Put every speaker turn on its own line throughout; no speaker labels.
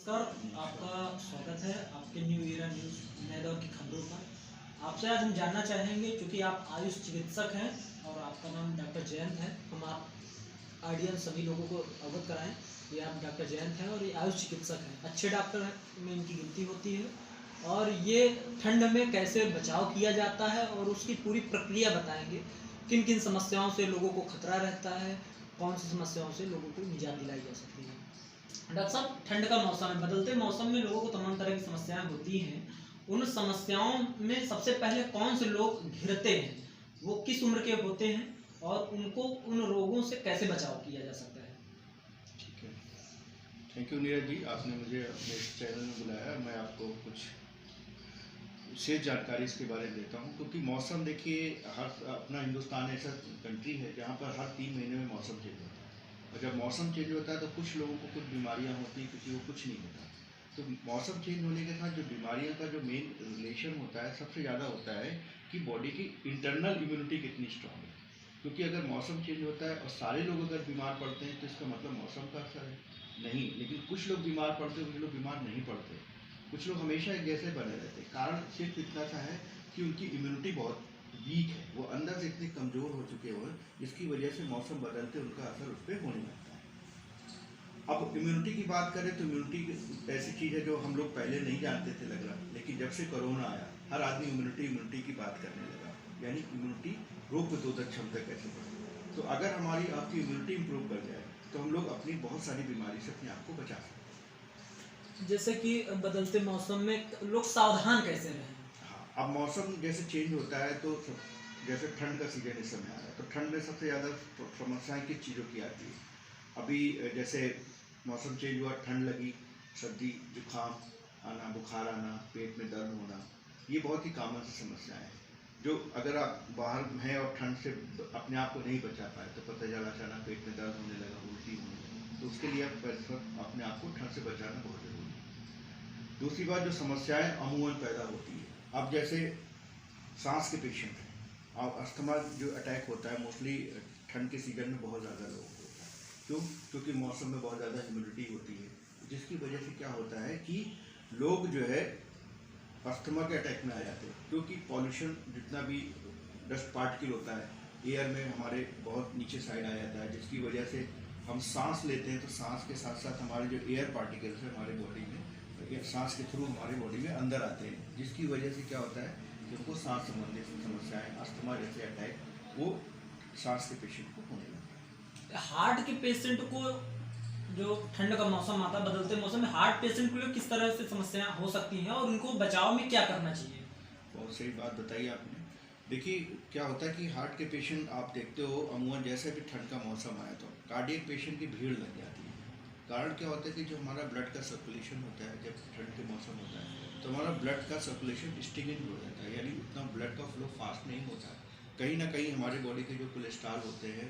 नमस्कार, आपका स्वागत है आपके न्यू ईरा न्यूज़ नए दौर की खबरों पर। आपसे आज हम जानना चाहेंगे, क्योंकि आप आयुष चिकित्सक हैं और आपका नाम डॉक्टर जयंत है। हम आप ऑडियंस सभी लोगों को अवगत कराएं कि आप डॉक्टर जयंत हैं और ये आयुष चिकित्सक हैं। अच्छे डॉक्टर में इनकी गिनती होती है। और ये ठंड में कैसे बचाव किया जाता है और उसकी पूरी प्रक्रिया बताएंगे। किन किन समस्याओं से लोगों को खतरा रहता है, कौन सी समस्याओं से लोगों को निजात दिलाई जा सकती है। डॉक्टर साहब, ठंड का मौसम है, बदलते मौसम में लोगों को तमाम तरह की समस्याएं होती हैं। उन समस्याओं में सबसे पहले कौन से लोग घिरते हैं, वो किस उम्र के होते हैं और उनको उन रोगों से कैसे बचाव किया जा सकता है।
ठीक है। थैंक यू नीरज जी, आपने मुझे अपने इस चैनल में बुलाया। मैं आपको कुछ विशेष जानकारी इसके बारे में देता हूँ, क्योंकि मौसम देखिए, हर अपना हिंदुस्तान ऐसा कंट्री है जहाँ पर हर 3 महीने में मौसम चेंज होता है। और जब मौसम चेंज होता है तो कुछ लोगों को कुछ बीमारियाँ होती हैं, किसी को कुछ नहीं होता। तो मौसम चेंज होने के साथ जो बीमारियों का जो मेन रिलेशन होता है, सबसे ज़्यादा होता है कि बॉडी की इंटरनल इम्यूनिटी कितनी स्ट्रांग है। क्योंकि अगर मौसम चेंज होता है और सारे लोग अगर बीमार पड़ते हैं तो इसका मतलब मौसम का असर है नहीं। लेकिन कुछ लोग बीमार पड़ते हैं, कुछ लोग बीमार नहीं पड़ते, कुछ लोग हमेशा एक जैसे बने रहते हैं। कारण सिर्फ इतना सा है कि उनकी इम्यूनिटी बहुत वीक है, वो अंदर से इतने कमज़ोर हो चुके हुए हैं, जिसकी वजह से मौसम बदलते उनका असर उस पर होने लगता है। अब इम्यूनिटी की बात करें तो इम्यूनिटी ऐसी चीज़ है जो हम लोग पहले नहीं जानते थे लग रहा, लेकिन जब से कोरोना आया हर आदमी इम्यूनिटी की बात करने लगा। यानी इम्यूनिटी, रोग प्रतिरोधक क्षमता कैसे बढ़े। तो अगर हमारी आपकी इम्यूनिटी इंप्रूव कर जाए तो हम लोग अपनी बहुत सारी बीमारी से अपने आप को बचा सकते हैं।
जैसे कि बदलते मौसम में लोग सावधान कैसे रहें।
हाँ, अब मौसम जैसे चेंज होता है तो जैसे ठंड का सीजन इस समय आ रहा है, तो ठंड में सबसे ज़्यादा समस्याएं किस चीज़ों की आती है। अभी जैसे मौसम चेंज हुआ, ठंड लगी, सर्दी, जुकाम आना, बुखार आना, पेट में दर्द होना, ये बहुत ही कॉमन सी समस्याएं हैं। जो अगर आप बाहर हैं और ठंड से अपने आप को नहीं बचा पाए तो पता चला अचानक पेट में दर्द होने लगा, उल्टी होने लगी, तो उसके लिए आप अपने आप को ठंड से बचाना बहुत ज़रूरी है। दूसरी बात, जो समस्याएं अमूमन पैदा होती है, अब जैसे सांस के पेशेंट हैं और अस्थमा जो अटैक होता है मोस्टली ठंड के सीजन में बहुत ज़्यादा लोगों को होता है। क्यों? क्योंकि मौसम में बहुत ज़्यादा ह्यूमिडिटी होती है, जिसकी वजह से क्या होता है कि लोग जो है अस्थमा के अटैक में आ जाते हैं। क्योंकि पॉल्यूशन जितना भी डस्ट पार्टिकल होता है एयर में हमारे बहुत नीचे साइड आ जाता है, जिसकी वजह से हम सांस लेते हैं तो सांस के साथ साथ हमारे जो एयर पार्टिकल्स है हमारे बॉडी में सांस के थ्रू हमारे बॉडी में अंदर आते हैं, जिसकी वजह से क्या होता है कि उनको सांस संबंधित समस्याएं, अस्थमा जैसे अटैक वो सांस के पेशेंट को होने लगता है।
हार्ट के पेशेंट को, जो ठंड का मौसम आता है, बदलते मौसम में हार्ट पेशेंट के लिए किस तरह से समस्याएं हो सकती हैं और उनको बचाव में क्या करना चाहिए।
बहुत सही बात बताई आपने। देखिए, क्या होता है कि हार्ट के पेशेंट आप देखते हो अमूमन जैसे भी ठंड का मौसम आया तो कार्डियक पेशेंट की भीड़ लग जाती है। कारण क्या होता है कि जो हमारा ब्लड का सर्कुलेशन होता है जब ठंड के मौसम होता है तो हमारा ब्लड का सर्कुलेशन स्टिगिंग हो जाता है, यानी उतना ब्लड का फ्लो फास्ट नहीं होता है। कहीं ना कहीं हमारे बॉडी के जो कोलेस्ट्रॉल होते हैं,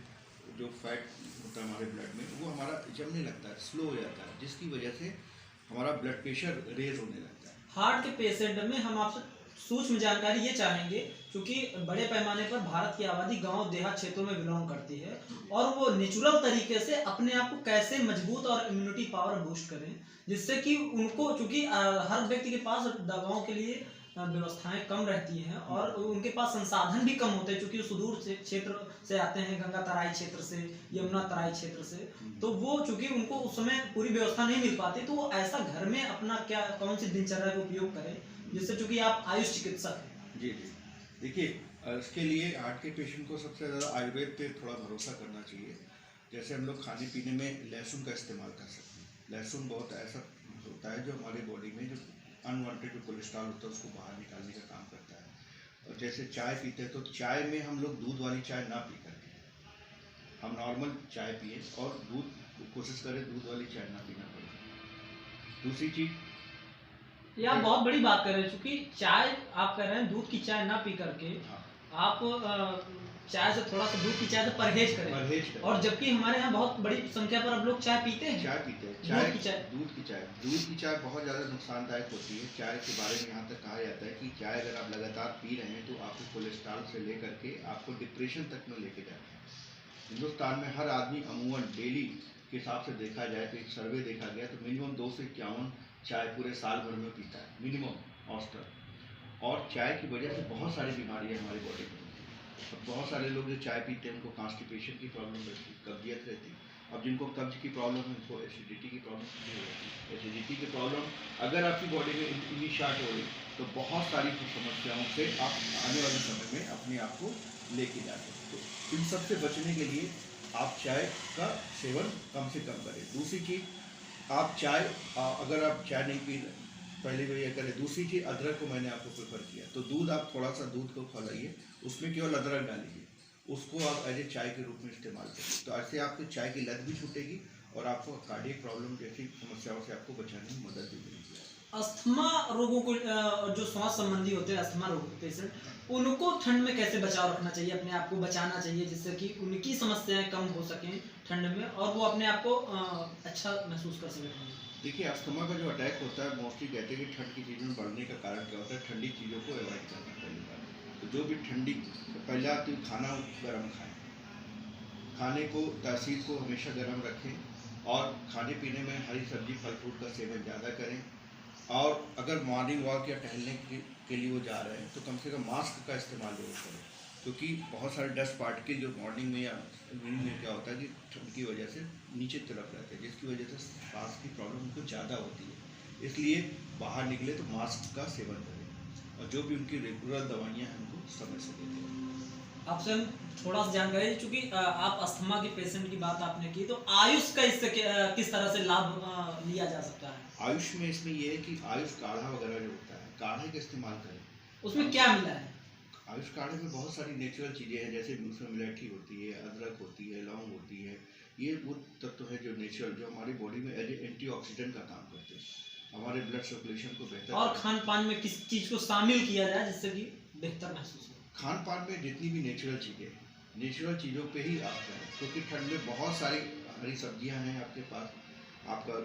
जो फैट होता है हमारे ब्लड में, वो हमारा जमने लगता है, स्लो हो जाता है, जिसकी वजह से हमारा ब्लड प्रेशर रेज होने लगता है।
हार्ट के पेशेंट में हम आपसे सूक्ष्म जानकारी ये चाहेंगे, क्योंकि बड़े पैमाने पर भारत की आबादी गांव देहात क्षेत्रों में बिलोंग करती है और वो नेचुरल तरीके से अपने आप को कैसे मजबूत और इम्यूनिटी पावर बूस्ट करें, जिससे कि उनको, चूंकि हर व्यक्ति के पास दवाओं के लिए व्यवस्थाएं कम रहती हैं और उनके पास संसाधन भी कम होते हैं, क्योंकि सुदूर से क्षेत्र से आते हैं, गंगा तराई क्षेत्र से, यमुना तराई क्षेत्र से। तो वो चूंकि उनको उस समय पूरी व्यवस्था नहीं मिल पाती, तो वो ऐसा घर में अपना क्या, कौन सी दिनचर्या का उपयोग करें, जिससे, चूंकि आप आयुष चिकित्सक हैं।
जी जी, देखिए, इसके लिए हार्ट के पेशेंट को सबसे ज़्यादा आयुर्वेद पे थोड़ा भरोसा करना चाहिए। जैसे हम लोग खाने पीने में लहसुन का इस्तेमाल कर सकते हैं। लहसुन बहुत ऐसा होता है जो हमारी बॉडी में जो अनवांटेड जो कोलेस्ट्रॉल होता है उसको बाहर निकालने का काम करता है। और जैसे चाय पीते हैं तो चाय में हम लोग दूध वाली चाय ना पी करके हम नॉर्मल चाय पिए और दूध कोशिश करें दूध वाली चाय ना पीना पड़े। दूसरी चीज़,
ये आप बहुत बड़ी बात कर रहे हैं, क्योंकि चाय आप कह रहे हैं दूध की चाय ना पी करके
हाँ,
आप चाय से थोड़ा सा, दूध की चाय से परहेज करें।
परहेज करें।
और जबकि हमारे यहाँ बहुत बड़ी संख्या पर अब लोग चाय पीते हैं।
चाय पीते हैं, दूध की चाय बहुत ज़्यादा नुकसानदायक होती है। चाय के बारे में यहाँ तक कहा जाता है कि चाय अगर आप लगातार पी रहे हैं तो आपको कोलेस्ट्रॉल से लेकर के आपको डिप्रेशन तक में लेके जाता है। हिंदुस्तान में हर आदमी अमूमन डेली के हिसाब से देखा जाए तो एक सर्वे देखा गया तो मिनिमम 2 से 51 चाय पूरे साल भर में पीता है मिनिमम औसतन। और चाय की वजह से बहुत सारी बीमारियां हमारी बॉडी में होती हैं। अब बहुत सारे लोग जो चाय पीते हैं उनको कॉन्स्टिपेशन की प्रॉब्लम रहती है, कब्जियत रहती है। अब जिनको कब्ज की प्रॉब्लम है उनको एसिडिटी की प्रॉब्लम नहीं होती है। एसिडिटी की प्रॉब्लम अगर आपकी बॉडी में इनिशिएट हो रही तो बहुत सारी समस्याओं से आप आने वाले समय में अपने आप को लेके जा सकते हो। इन सब से बचने के लिए आप चाय का सेवन कम से कम करें। दूसरी चीज़, आप चाय अगर आप चाय नहीं पी पहले भी ये करें। दूसरी चीज़, अदरक को मैंने आपको प्रेफर किया, तो दूध आप थोड़ा सा दूध को खौलाइए, उसमें केवल अदरक डालिए, उसको आप एज ए चाय के रूप में इस्तेमाल करिए। तो ऐसे आपको चाय की लत भी छूटेगी और आपको कार्डियक प्रॉब्लम जैसी समस्याओं से आपको बचाने में मदद भी मिलेगी।
अस्थमा रोगों को जो श्वास संबंधी होते हैं अस्थमा रोग पेशेंट, उनको ठंड में कैसे बचाव रखना चाहिए, अपने आप को बचाना चाहिए जिससे कि उनकी समस्याएं कम हो सकें ठंड में और वो अपने आप को अच्छा महसूस कर सकें।
देखिए, अस्थमा का जो अटैक होता है मोस्टली कहते हैं कि ठंड की चीज़ों में बढ़ने का कारण क्या होता है, ठंडी चीज़ों को अवॉइड करना पहली बात। तो जो भी ठंडी, पहला तो खाना गर्म खाएं, खाने को तासीर को हमेशा गर्म रखें और खाने पीने में हरी सब्जी फल फ्रूट का सेवन ज़्यादा करें। और अगर मॉर्निंग वॉक या टहलने के लिए वो जा रहे हैं तो कम से कम मास्क का इस्तेमाल जरूर करें, क्योंकि बहुत सारे डस्ट पार्टिकल जो मॉर्निंग में या इवनिंग में क्या होता है कि ठंड की वजह से नीचे तरफ रहते हैं, जिसकी वजह से सांस की प्रॉब्लम उनको ज़्यादा होती है। इसलिए बाहर निकले तो मास्क का सेवन करें और जो भी उनकी रेगुलर दवाइयाँ हैं उनको समय से देते हैं।
आपसे हम थोड़ा सा जानकारी, चूंकि आप अस्थमा के पेशेंट की बात आपने की, तो आयुष का इससे किस तरह से लाभ लिया जा सकता है?
आयुष में इसमें यह है कि आयुष काढ़ा वगैरह जो होता है, काढ़े का इस्तेमाल करें।
उसमें क्या मिला है?
आयुष काढ़े में बहुत सारी नेचुरल चीज़ें हैं, जैसे उसमें मिलायठी होती है, अदरक होती है, लौंग होती है। ये वो तत्व है जो नेचुरल, जो हमारी बॉडी में एज ए एंटीऑक्सीडेंट का काम करते हैं, हमारे ब्लड सर्कुलेशन को बेहतर।
और खान पान में किस चीज़ को शामिल किया जाए जिससे कि बेहतर महसूस हो?
खान पान में जितनी भी नेचुरल चीज़ें हैं, नेचुरल चीज़ों पे ही आप करें, क्योंकि ठंड में बहुत सारी हरी सब्जियां हैं आपके पास। आपका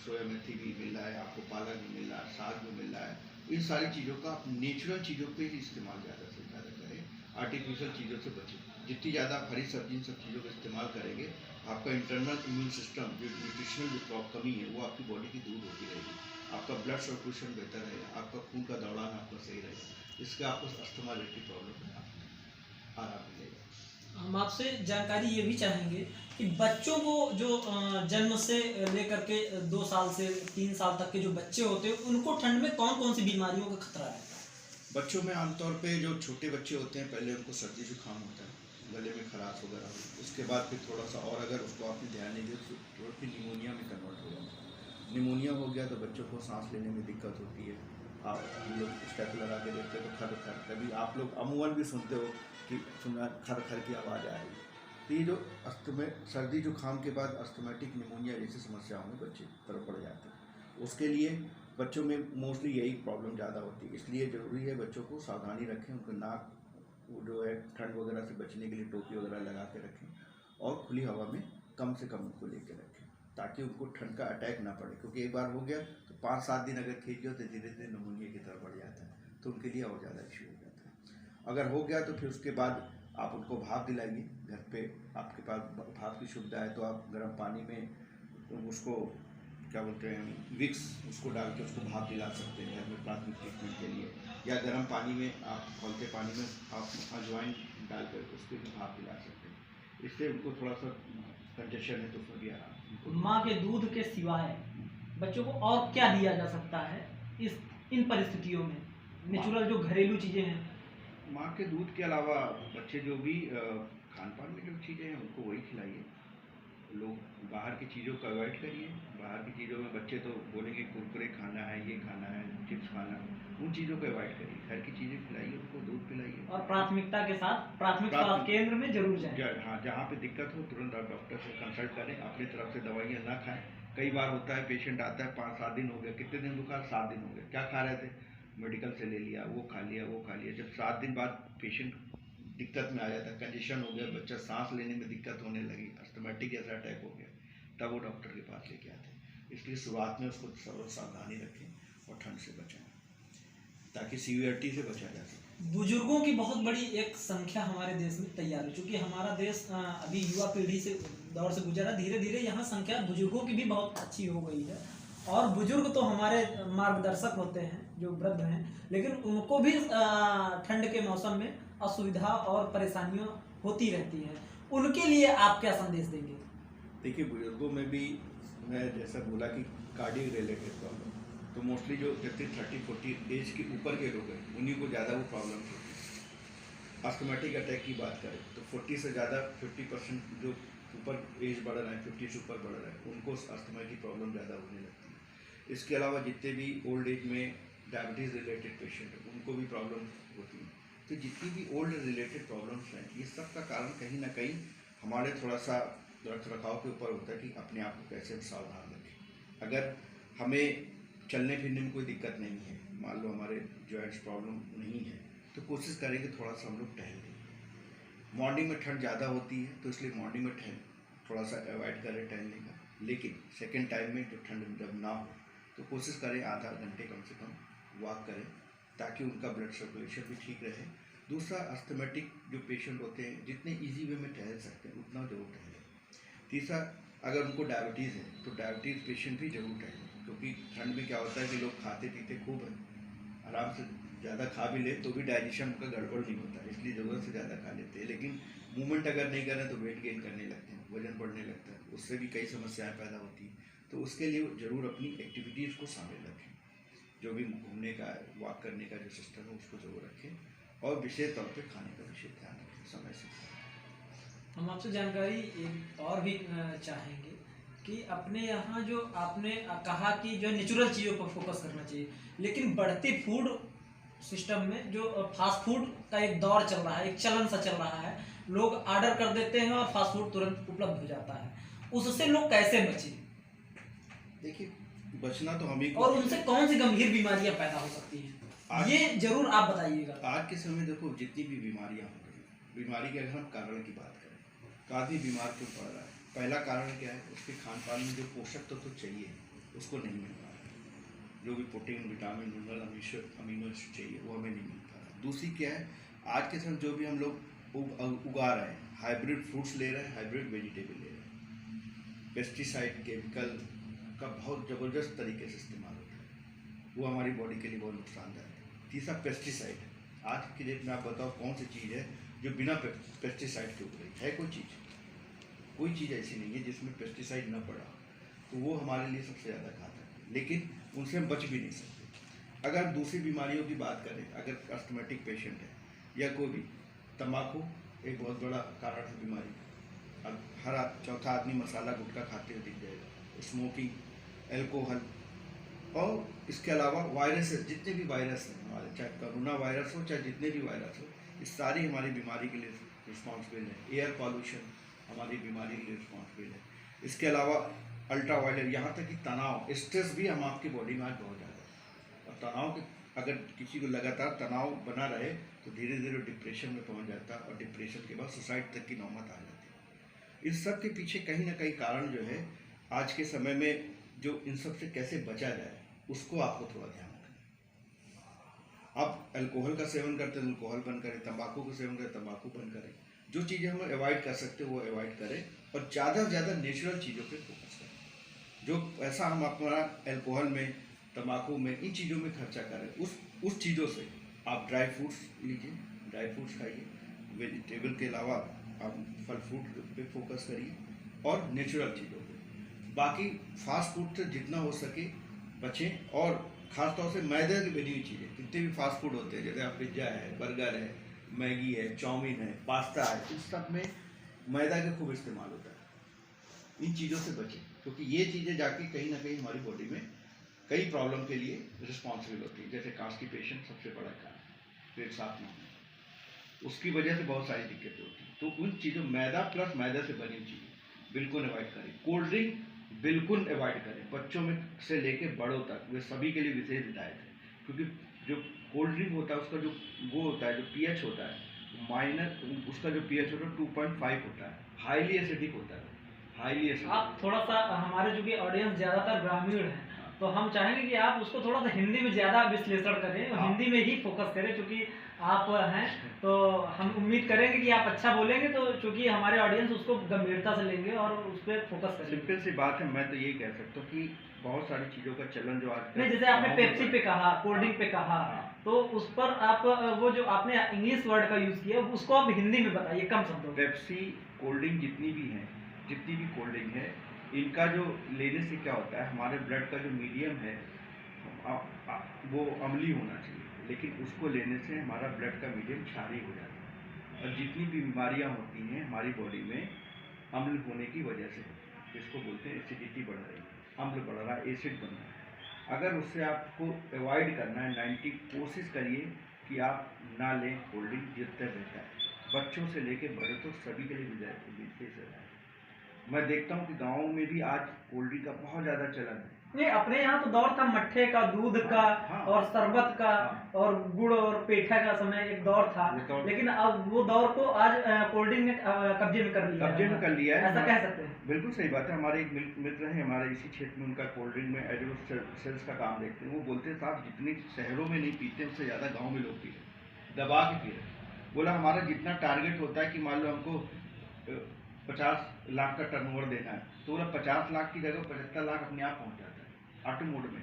सोया मेथी भी मिल रहा है, आपको पालक भी मिल रहा है, साग भी मिल रहा है। इन सारी चीज़ों का आप नेचुरल चीज़ों पे ही इस्तेमाल ज़्यादा से ज़्यादा करें, आर्टिफिशियल चीज़ों से बचें। जितनी ज़्यादा आप हरी सब्जी इन सब चीज़ों का इस्तेमाल करेंगे, आपका इंटरनल इम्यून सिस्टम जो न्यूट्रिशनल जो कमी है वो आपकी बॉडी की दूर होती रहेगी, आपका ब्लड सर्कुलेशन बेहतर रहेगा, आपका खून का दौड़ान आपका सही रहेगा, इसका आपको अस्थमा जैसी प्रॉब्लम में आराम मिलेगा।
हम आपसे जानकारी ये भी चाहेंगे कि बच्चों को जो जन्म से लेकर के 2 साल से 3 साल तक के जो बच्चे होते हैं उनको ठंड में कौन कौन सी बीमारियों का खतरा रहता है?
बच्चों में आमतौर पे जो छोटे बच्चे होते हैं, पहले उनको सर्दी जुकाम होता है, गले में खराश वगैरह, उसके बाद फिर थोड़ा सा और अगर उसको आपने ध्यान नहीं दिया तो थोड़ा फिर निमोनिया में कन्वर्ट हो जाता है। निमोनिया हो गया तो बच्चों को सांस लेने में दिक्कत होती है। आप हम लोग स्टेप लगा के देखते हैं तो खर खर, कभी आप लोग अमूमन भी सुनते हो कि सुना खर खर की आवाज़ आ रही है। तो ये जो अस्थमा, सर्दी जुकाम के बाद अस्थमेटिक निमोनिया जैसी समस्याओं में बच्चे तरफ पड़ जाते हैं। उसके लिए बच्चों में मोस्टली यही प्रॉब्लम ज़्यादा होती है, इसलिए ज़रूरी है बच्चों को सावधानी रखें, उनको नाक जो है ठंड वगैरह से बचने के लिए टोपी वगैरह लगा के रखें और खुली हवा में कम से कम उनको लेके रखें, ताकि उनको ठंड का अटैक ना पड़े। क्योंकि एक बार हो गया तो 5-7 दिन अगर खींच गया तो धीरे धीरे निमोनिया की तरफ बढ़ जाता है, तो उनके लिए और ज़्यादा इश्यू हो जाता है। अगर हो गया तो फिर उसके बाद आप उनको भाप दिलाइए। घर पे आपके पास भाप की सुविधा है तो आप गर्म पानी में उसको क्या बोलते हैं विक्स, उसको डाल के उसको भाप दिला सकते हैं घर में प्राथमिक ट्रीटमेंट के लिए, या गर्म पानी में आप खौलते पानी में आप अजवाइन डाल कर उसको भी भाप दिला सकते हैं। इससे उनको थोड़ा सा कंजेशन है तो उसमें भी आराम।
माँ के दूध के सिवाय बच्चों को और क्या दिया जा सकता है इन परिस्थितियों में? नेचुरल जो घरेलू चीज़ें हैं,
माँ के दूध के अलावा बच्चे जो भी खान पान में जो चीज़ें हैं उनको वही खिलाइए। लोग बाहर की चीज़ों को अवॉइड करिए। बाहर की चीज़ों में बच्चे तो बोलेंगे कुरकुरे खाना है, ये खाना है, चिप्स खाना है, उन चीज़ों को अवॉइड करिए। घर की चीज़ें खिलाइए, उनको दूध पिलाइए और
प्राथमिकता के साथ प्राथमिक स्वास्थ्य केंद्र में जरूर जाएं।
हाँ, जहाँ पे दिक्कत हो तुरंत आप डॉक्टर से कंसल्ट करें। अपनी तरफ से दवाइयाँ ना खाएं। कई बार होता है पेशेंट आता है 5-7 दिन हो गया, कितने दिन बुखार? 7 दिन हो गए, क्या खा रहे थे? मेडिकल से ले लिया, वो खा लिया, वो खा लिया। जब 7 दिन बाद पेशेंट दिक्कत में आ जाता है, कंजेशन हो गया, बच्चा सांस लेने में दिक्कत होने लगी, अस्थमेटिक जैसा अटैक हो गया, तब वो डॉक्टर के पास लेके आते हैं। इसलिए शुरुआत में उसको सावधानी रखें और ठंड से बचाएं ताकि सीवियरिटी से बचा जा सके।
बुजुर्गों की बहुत बड़ी एक संख्या हमारे देश में तैयार है, क्योंकि हमारा देश अभी युवा पीढ़ी से दौर से गुजरा, धीरे धीरे यहाँ संख्या बुजुर्गों की भी बहुत अच्छी हो गई है। और बुजुर्ग तो हमारे मार्गदर्शक होते हैं जो वृद्ध हैं, लेकिन उनको भी ठंड के मौसम में असुविधा और परेशानियां होती रहती हैं। उनके लिए आप क्या संदेश देंगे?
देखिए, बुजुर्गों में भी मैं जैसा बोला कि कार्डियो रिलेटेड प्रॉब्लम, तो मोस्टली जो जितने 30-40 एज के ऊपर के लोग हैं उन्हीं को ज़्यादा वो प्रॉब्लम होती है। अस्थमेटिक अटैक की बात करें तो 40 से ज़्यादा 50% जो ऊपर एज बढ़ रहा है, 50 से ऊपर बढ़ रहा है, उनको अस्थमा की प्रॉब्लम ज़्यादा होने लगती है। इसके अलावा जितने भी ओल्ड एज में डायबिटीज़ रिलेटेड पेशेंट हैं उनको भी प्रॉब्लम होती है। तो जितनी भी ओल्ड रिलेटेड प्रॉब्लम्स हैं, ये सब का कारण कहीं ना कहीं हमारे थोड़ा सा रख रखाव के ऊपर होता है कि अपने आप को कैसे सावधान रखें। अगर हमें चलने फिरने में कोई दिक्कत नहीं है, मान लो हमारे जॉइंट्स प्रॉब्लम नहीं है, तो कोशिश करें कि थोड़ा सा हम लोग टहल लें। मॉर्निंग में ठंड ज़्यादा होती है तो इसलिए मॉर्निंग में थोड़ा सा अवॉइड करें टहलने का, लेकिन सेकेंड टाइम में जो ठंड जब ना हो तो कोशिश करें आधा घंटे कम से कम वॉक करें, ताकि उनका ब्लड सर्कुलेशन भी ठीक रहे। दूसरा, अस्थमेटिक जो पेशेंट होते हैं जितने ईजी वे में टहल सकते हैं उतना जरूर टहलें। तीसरा, अगर उनको डायबिटीज़ है तो डायबिटीज़ पेशेंट भी जरूर टहलें, क्योंकि ठंड में क्या होता है कि लोग खाते पीते खूब हैं, आराम से ज़्यादा खा भी ले तो भी डाइजेशन का गड़बड़ नहीं होता, इसलिए ज़रूरत से ज़्यादा खा लेते हैं। लेकिन मूवमेंट अगर नहीं करें तो वेट गेन करने लगते हैं, वजन बढ़ने लगता है, उससे भी कई समस्याएं पैदा होती हैं। तो उसके लिए ज़रूर अपनी एक्टिविटीज़ को शामिल रखें, जो भी घूमने का वॉक करने का जो सिस्टम है उसको जरूर रखें, और विशेष तौर पे खाने का विशेष ध्यान रखें समय से।
हम आपसे जानकारी एक और भी चाहेंगे कि अपने यहाँ जो आपने कहा कि जो नेचुरल चीज़ों पर फोकस करना चाहिए, लेकिन बढ़ती फूड सिस्टम में जो फास्ट फूड का एक दौर चल रहा है, एक चलन सा चल रहा है, लोग ऑर्डर कर देते हैं और फास्ट फूड तुरंत उपलब्ध हो जाता है, उससे लोग कैसे बचें?
देखिए, बचना तो हम ही
और उनसे कौन सी गंभीर बीमारियां पैदा हो सकती हैं, ये जरूर आप बताइएगा।
आज के समय देखो, जितनी भी बीमारियां हो रही हैं, बीमारी के अगर हम कारण की बात करें तो आदमी बीमार क्यों पड़ रहा है? पहला कारण क्या है? उसके खान पान में जो पोषक तत्व तो चाहिए उसको नहीं मिल पा रहा है। जो भी protein, vitamin, mineral, amino acid चाहिए वो हमें नहीं मिल पा रहा। दूसरी क्या है, आज के समय जो भी हम लोग उगा रहे हैं, हाइब्रिड फ्रूट्स ले रहे हैं, हाइब्रिड वेजिटेबल ले रहे हैं, पेस्टिसाइड, केमिकल का बहुत ज़बरदस्त तरीके से इस्तेमाल होता है, वो हमारी बॉडी के लिए बहुत नुकसानदायक है। तीसरा, पेस्टिसाइड। आज की डेट में आप बताओ कौन सी चीज़ है जो बिना पेस्टिसाइड के उग रही है? कोई चीज़ ऐसी नहीं है जिसमें पेस्टिसाइड न पड़ा, तो वो हमारे लिए सबसे ज़्यादा घातक है, लेकिन उनसे हम बच भी नहीं सकते। अगर दूसरी बीमारियों की बात करें, अगर अस्थमेटिक पेशेंट है या कोई भी, तंबाकू एक बहुत बड़ा कारण है बीमारी का। अब हर चौथा आदमी मसाला गुटखा खाते हुए दिख जाएगा। स्मोकिंग, एल्कोहल, और इसके अलावा वायरसेस, जितने भी वायरस हैं हमारे, चाहे कोरोना वायरस हो चाहे जितने भी वायरस हो, ये सारी हमारी बीमारी के लिए रिस्पॉन्सिबल है। एयर पॉल्यूशन हमारी बीमारी के लिए रिस्पॉन्सिबल है। इसके अलावा अल्ट्रा वायलेट, यहाँ तक कि तनाव, स्ट्रेस भी हम आपकी बॉडी में आज बहुत ज़्यादा है। और तनाव के, अगर किसी को लगातार तनाव बना रहे तो धीरे धीरे डिप्रेशन में पहुँच जाता है, और डिप्रेशन के बाद सुसाइड तक की नौबत आ जाती है। इस सब के पीछे कहीं ना कहीं कारण जो है, आज के समय में जो इन सब से कैसे बचा जाए उसको आपको थोड़ा ध्यान रखना। आप अल्कोहल का सेवन करते हैं, अल्कोहल बंद करें, तंबाकू का सेवन करें, तंबाकू बंद करें। जो चीज़ें हम अवॉइड कर सकते हैं वो अवॉइड करें, और ज़्यादा से ज़्यादा नेचुरल चीज़ों पे फोकस करें। जो पैसा हम अपना अल्कोहल में, तंबाकू में, इन चीज़ों में खर्चा करें, उस चीज़ों से आप ड्राई फ्रूट्स लीजिए, ड्राई फ्रूट्स खाइए, वेजिटेबल के अलावा आप फल फ्रूट पे फोकस करिए, और नेचुरल चीज़ों पे। बाकी फास्ट फूड से जितना हो सके बचें, और ख़ासतौर से मैदे की बनी हुई चीज़ें, जितने भी फास्ट फूड होते हैं, जैसे आप पिज्ज़ा है, बर्गर है, मैगी है, चाउमीन है, पास्ता है, इस सब में मैदा का खूब इस्तेमाल होता है। इन चीज़ों से बचें, क्योंकि ये चीज़ें जाके कहीं ना कहीं हमारी बॉडी में कई प्रॉब्लम के लिए रिस्पॉन्सिबल होती है। जैसे कांस्टिपेशन सबसे बड़ा कारण, पेट साफ ना होना, उसकी वजह से बहुत सारी दिक्कतें होती हैं। तो उन चीज़ों, मैदा प्लस मैदा से बनी चीज़ें बिल्कुल अवॉइड करें। कोल्ड ड्रिंक बिल्कुल अवॉइड करें, बच्चों में से लेके बड़ों तक, वे सभी के लिए विशेष हिदायत है। क्योंकि जो कोल्ड ड्रिंक होता है उसका जो वो होता है, जो पीएच होता है माइनस, उसका जो पीएच होता है 2.5 होता है, हाईली एसिडिक होता है, हाईली एसिडिक।
आप थोड़ा सा, हमारे जो कि ऑडियंस ज़्यादातर ग्रामीण हैं, तो हम चाहेंगे कि आप उसको थोड़ा सा हिंदी में ज़्यादा विश्लेषण करें और हिंदी में ही फोकस करें, क्योंकि आप हैं तो हम उम्मीद करेंगे कि आप अच्छा बोलेंगे, तो चूँकि हमारे ऑडियंस उसको गंभीरता से लेंगे और उस पर फोकस करेंगे।
सिंपल सी बात है, मैं तो यही कह सकता हूँ कि बहुत सारी चीज़ों का चलन जो आज
नहीं, जैसे आपने पेप्सी पे कहा, कोल्ड ड्रिंक पे कहा, तो उस पर आप वो जो आपने इंग्लिश वर्ड का यूज़ किया उसको आप हिंदी में बताइए कम शब्दों में।
पेप्सी, कोल्ड ड्रिंक जितनी भी कोल्ड ड्रिंक है, इनका जो लेने से क्या होता है, हमारे ब्लड का जो मीडियम है वो अम्लीय होना चाहिए, लेकिन उसको लेने से हमारा ब्लड का मीडियम क्षारीय हो जाता है और जितनी भी बीमारियां होती हैं हमारी बॉडी में अम्ल होने की वजह से, इसको बोलते हैं एसिडिटी बढ़ रही है, अम्ल बढ़ रहा है, एसिड बन रहा है। अगर उससे आपको अवॉइड करना है, 90 कोशिश करिए कि आप ना लें कोल्ड ड्रिंक, जितना बेहतर है। बच्चों से लेके बड़े तो सभी के लिए मिलते है। मैं देखता हूँ कि गाँव में भी आज कोल्ड ड्रिंक का बहुत ज़्यादा चलन है।
नहीं, अपने यहाँ तो दौर था मट्ठे का, दूध का, और शरबत का, और गुड़ और पेठा का समय एक दौर था, लेकिन अब वो दौर को आज कोल्ड ड्रिंक ने कब्जे में कर लिया है, ऐसा कह सकते हैं।
बिल्कुल सही बात है। हमारे एक मित्र हैं हमारे इसी क्षेत्र में, उनका कोल्ड ड्रिंक में एडिबल सेल्स का काम देखते हैं। वो बोलते हैं साहब जितने शहरों में नहीं पीते उससे ज़्यादा गाँव में लोग पी रहे, दबा के पी रहे। बोला हमारा जितना टारगेट होता है कि मान लो हमको 50 लाख का टर्नओवर देना है, तो बोला 50 लाख की जगह 75 लाख अपने आप पहुँच जाता है ऑटो मोड में।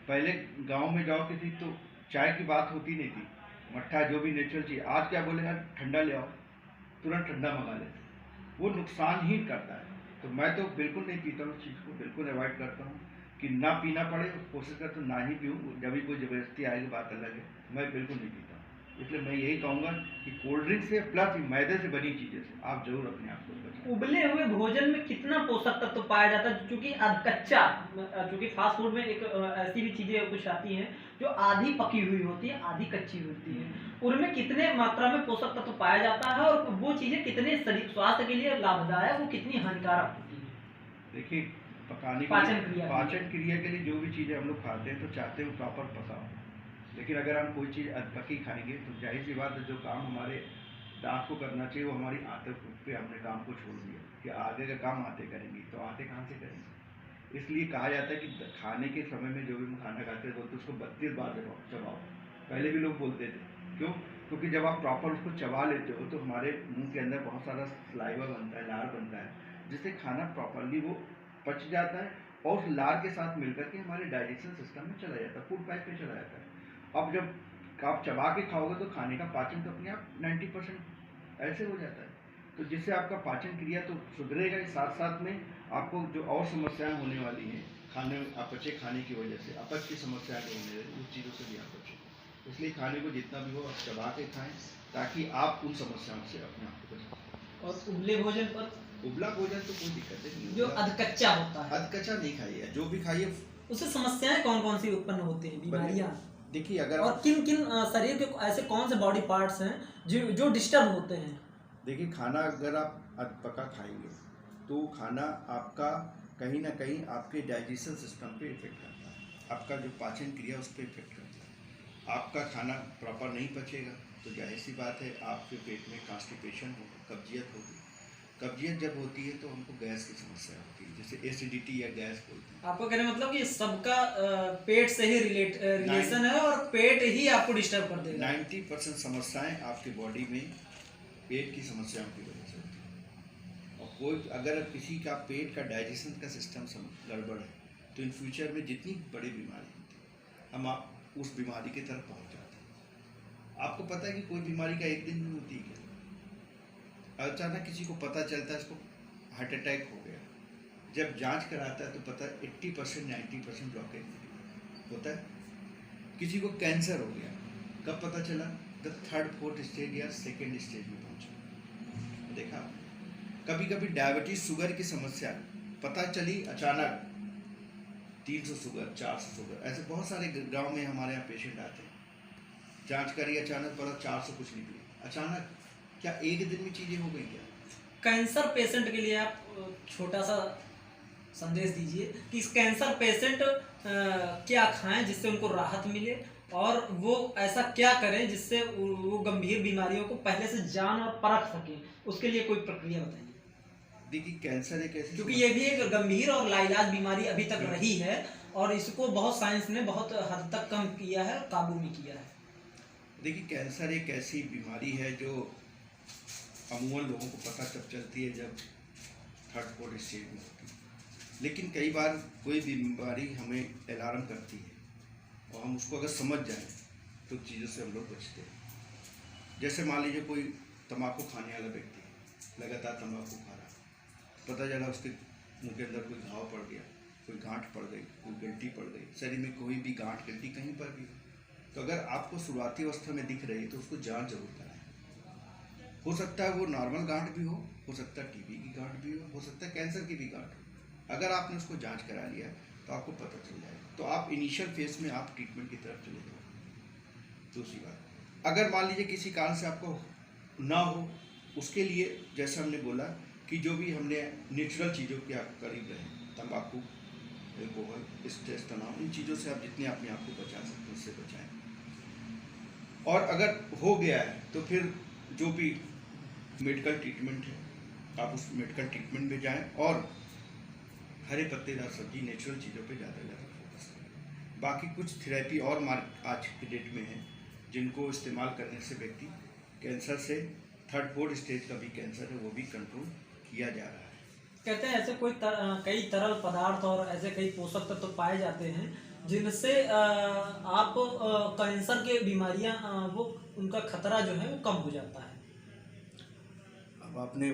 पहले गांव में जाओ किसी तो चाय की बात होती नहीं थी, मट्ठा जो भी नेचुरल चीज़। आज क्या बोलेगा, ठंडा ले आओ, तुरंत ठंडा मंगा लेते, वो नुकसान ही करता है। तो मैं तो बिल्कुल नहीं पीता हूँ, उस चीज़ को बिल्कुल अवॉइड करता हूँ कि ना पीना पड़े, कोशिश करता हूँ ना ही पीऊँ। जब भी कोई ज़बरदस्ती आएगी बात अलग है, मैं बिल्कुल नहीं पीता हूँ। इसलिए मैं यही कहूँगा कि कोल्ड ड्रिंक से प्लस मैदे से बनी चीज़ें से आप जरूर अपने आप को बचाएं।
उबले हुए भोजन में कितना पोषक तत्व तो पाया जाता है, क्योंकि कच्चा, क्योंकि फास्ट फूड में एक ऐसी भी चीजें कुछ आती हैं जो आधी पकी हुई होती है, आधी कच्ची होती है, उनमें कितने मात्रा में पोषक तत्व तो पाया जाता है और वो चीजें कितने शरीर स्वास्थ्य के लिए लाभदायक, वो कितनी हानिकारक होती है।
देखिए, पकाने पाचन क्रिया के लिए जो भी चीज़ें हम लोग खाते हैं तो चाहते हैं प्रॉपर पकाओ, लेकिन अगर हम कोई चीज़ अधपकी खाएंगे तो जाहिर सी बात है जो काम हमारे दांत को करना चाहिए वो हमारी आंतों पे हमने काम को छोड़ दिया कि आगे का काम आते करेंगी, तो आते कहाँ से करेंगे। इसलिए कहा जाता है कि खाने के समय में जो भी हम खाना खाते हैं बोलते उसको 32 बार चबाओ। पहले भी लोग बोलते थे, क्यों? क्योंकि जब आप प्रॉपर उसको चबा लेते हो तो हमारे मुंह के अंदर बहुत सारा सलाइवा बनता है, लार बनता है, जिससे खाना प्रॉपरली वो पच जाता है और उस लार के साथ मिलकर के हमारे डाइजेशन सिस्टम में चला जाता है, फूड पाइप में चला जाता है। अब जब आप चबा के खाओगे तो खाने का पाचन तो अपने आप 90% ऐसे हो जाता है, तो जिससे आपका पाचन क्रिया तो सुधरेगा ही, साथ साथ में आपको जो और समस्याएं होने वाली हैं खाने अपचे खाने की वजह से, अपच की समस्याएं जो होने वाली उस चीज़ों से भी आप बचें। इसलिए खाने को जितना भी हो आप चबा के खाएं ताकि आप उन समस्याओं से अपने आप को बचाएं।
और उबले भोजन पर,
उबला भोजन तो कोई दिक्कत नहीं,
जो अधकच्चा होता है,
अधकच्चा नहीं खाइए, जो भी खाइए
उससे समस्याएं कौन कौन सी उत्पन्न होती हैं, बीमारियां?
देखिए, अगर
और किन किन शरीर के ऐसे कौन से बॉडी पार्ट्स हैं जो डिस्टर्ब होते हैं?
देखिए, खाना अगर आप अधपका खाएंगे तो खाना आपका कहीं ना कहीं आपके डाइजेशन सिस्टम पे इफेक्ट करता है, आपका जो पाचन क्रिया उस पर इफेक्ट करता है। आपका खाना प्रॉपर नहीं पचेगा तो जाहिर सी बात है आपके पेट में कॉन्स्टिपेशन होगा, कब्जियत होगी। कब्जियत जब होती है तो हमको गैस की समस्या होती है, जैसे एसिडिटी या गैस बोलते हैं।
आपको कहने मतलब कि सबका पेट से ही रिलेशन है और पेट ही आपको डिस्टर्ब कर देगा।
90% समस्याएं आपकी बॉडी में पेट की समस्याओं की वजह से होती है। और कोई अगर किसी का पेट का डाइजेशन का सिस्टम गड़बड़ है तो इन फ्यूचर में जितनी बड़ी बीमारी होती है हम आप उस बीमारी की तरफ पहुँच जाते हैं। आपको पता है कि कोई बीमारी का एक दिन में होती है क्या? अचानक किसी को पता चलता है इसको हार्ट अटैक हो गया, जब जांच कराता है तो पता है 80% 90% ब्लॉकेज होता है। किसी को कैंसर हो गया, कब पता चला? द 3rd 4th स्टेज या 2nd स्टेज में पहुंचा। देखा, कभी कभी डायबिटीज शुगर की समस्या पता चली अचानक, 300 शुगर 400 शुगर, ऐसे बहुत सारे गांव में हमारे यहाँ पेशेंट आते हैं, जांच करी अचानक पता 400 कुछ निकली अचानक। क्या एक दिन में चीजें हो गई क्या?
कैंसर पेशेंट के लिए आप छोटा सा संदेश दीजिए कि इस कैंसर पेशेंट क्या खाएं जिससे उनको राहत मिले, और वो ऐसा क्या करें जिससे वो गंभीर बीमारियों को पहले से जान और परख सके, उसके लिए कोई प्रक्रिया बताइए।
देखिए, कैंसर एक ऐसी,
क्योंकि ये भी एक गंभीर और लाइलाज बीमारी अभी तक रही है, और इसको बहुत साइंस ने बहुत हद तक कम किया है, काबू में किया है।
देखिए, कैंसर एक ऐसी बीमारी है जो अमूमन लोगों को पता तब चलती है जब थर्ड फोर्थ स्टेज में होती है, लेकिन कई बार कोई बीमारी हमें अलार्म करती है और हम उसको अगर समझ जाएं तो चीज़ों से हम लोग बचते हैं। जैसे मान लीजिए कोई तंबाकू खाने वाला व्यक्ति है, लगातार तंबाकू खा रहा है, पता चला उसके मुंह के अंदर कोई घाव पड़ गया, कोई गांठ पड़ गई, कोई गिल्टी पड़ गई, शरीर में कोई भी गांठ गिल्टी कहीं पर भी हो, तो अगर आपको शुरुआती अवस्था में दिख रही है तो उसको जांच जरूर कराएं। हो सकता है वो नॉर्मल गांठ भी हो सकता है टीबी की गांठ भी हो सकता है कैंसर की भी गांठ हो। अगर आपने उसको जांच करा लिया तो आपको पता चल जाएगा, तो आप इनिशियल फेज में आप ट्रीटमेंट की तरफ चले जाओ। दूसरी बात, अगर मान लीजिए किसी कारण से आपको ना हो, उसके लिए जैसे हमने बोला कि जो भी हमने नेचुरल चीज़ों के आप करीब रहें, तंबाकू, एल्कोहल, स्ट्रेस, तनाव, इन चीज़ों से आप जितने अपने आप को बचा सकते हैं उससे बचाएं। और अगर हो गया है तो फिर जो भी मेडिकल ट्रीटमेंट है आप उस मेडिकल ट्रीटमेंट में जाएं और हरे पत्तेदार सब्जी, नेचुरल चीज़ों पे ज़्यादा फोकस करें। बाकी कुछ थेरेपी और आज के डेट में है जिनको इस्तेमाल करने से व्यक्ति कैंसर से थर्ड फोर्थ स्टेज का भी कैंसर है वो भी कंट्रोल किया जा रहा है।
कहते हैं ऐसे कई तरल पदार्थ और ऐसे कई पोषक तत्व तो पाए जाते हैं जिनसे आप कैंसर के बीमारियां वो उनका खतरा जो है वो कम हो जाता है।
अब आपने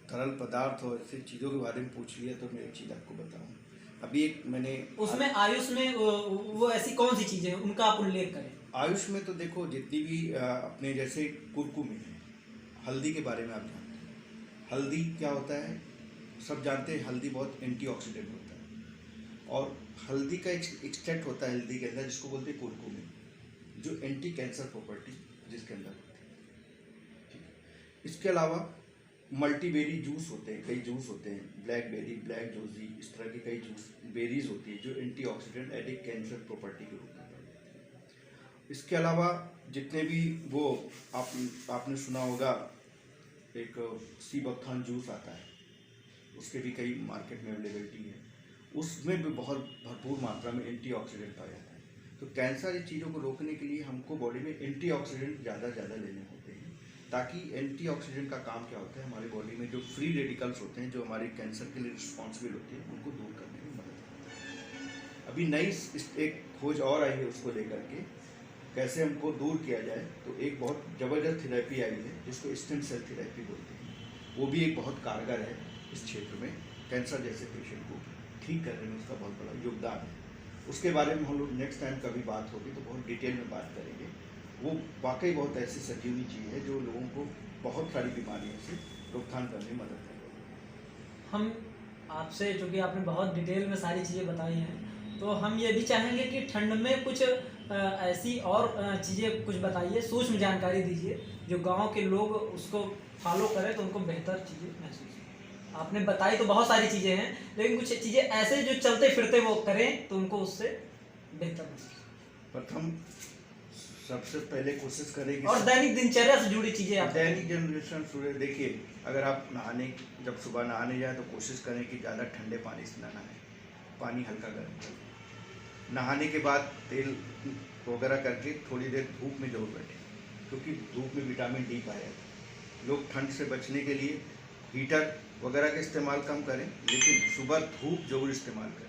तरल पदार्थ और ऐसी चीज़ों के बारे में पूछ लिया तो मैं एक चीज़ आपको बताऊँ। अभी एक मैंने
उसमें आयुष में वो ऐसी कौन सी चीज़ें हैं उनका आप उल्लेख करें।
आयुष में तो देखो जितनी भी अपने जैसे कुरकुमे है, हल्दी के बारे में आप जानते हैं। हल्दी क्या होता है, सब जानते हैं, हल्दी बहुत एंटीऑक्सीडेंट होता है और हल्दी का एक एक्सट्रैक्ट होता है हल्दी के अंदर जिसको बोलते हैं कुरकुमे, जो एंटी कैंसर प्रॉपर्टी जिसके अंदर होती है। ठीक है, इसके अलावा मल्टीबेरी जूस होते हैं, कई जूस होते हैं, ब्लैकबेरी, ब्लैक जोजी, इस तरह की कई जूस बेरीज होती है जो एंटीऑक्सीडेंट एंटी कैंसर प्रॉपर्टी के रूप में पाई जाती है। इसके अलावा जितने भी वो आपने सुना होगा एक सी बकथान जूस आता है, उसके भी कई मार्केट में अवेलेबिलिटी है, उसमें भी बहुत भरपूर मात्रा में एंटीऑक्सीडेंट पाया जाता है। तो कैंसर की चीज़ों को रोकने के लिए हमको बॉडी में एंटीऑक्सीडेंट ज़्यादा लेने होते हैं, ताकि एंटीऑक्सीडेंट का काम क्या होता है, हमारी बॉडी में जो फ्री रेडिकल्स होते हैं जो हमारे कैंसर के लिए रिस्पॉन्सिबल होते हैं उनको दूर करने में मदद करते हैं। अभी नई एक खोज और आई है उसको लेकर के कैसे हमको दूर किया जाए, तो एक बहुत ज़बरदस्त थेरेपी आई है जिसको स्टेम सेल थेरेपी बोलते हैं। वो भी एक बहुत कारगर है इस क्षेत्र में, कैंसर जैसे पेशेंट को ठीक करने में उसका बहुत बड़ा योगदान है। उसके बारे में हम लोग नेक्स्ट टाइम कभी बात होगी तो बहुत डिटेल में बात करेंगे। वो वाकई बहुत ऐसी सजीवी चीज़ है जो लोगों को बहुत सारी बीमारियों से रोकथाम करने में मदद करेगी।
हम आपसे, चूँकि आपने बहुत डिटेल में सारी चीज़ें बताई हैं, तो हम ये भी चाहेंगे कि ठंड में कुछ ऐसी और चीज़ें कुछ बताइए, सूक्ष्म जानकारी दीजिए जो गांव के लोग उसको फॉलो करें तो उनको बेहतर चीज़ें महसूस हो। आपने बताई तो बहुत सारी चीज़ें हैं, लेकिन कुछ चीज़ें ऐसे जो चलते फिरते वो करें तो उनको उससे बेहतर महसूस।
प्रथम सबसे पहले कोशिश करेंगे
और दैनिक दिनचर्या से जुड़ी चीज़ें आप
दैनिक जनरेशन सूर्य देखिए, अगर आप जब सुबह नहाने जाए तो कोशिश करें कि ज़्यादा ठंडे पानी से ना नहाएं, पानी हल्का गर्म करें। नहाने के बाद तेल वगैरह करके थोड़ी देर धूप में जरूर बैठें, क्योंकि धूप में विटामिन डी पाया जाता है। लोग ठंड से बचने के लिए हीटर वगैरह का इस्तेमाल कम करें, लेकिन सुबह धूप जरूर इस्तेमाल करें।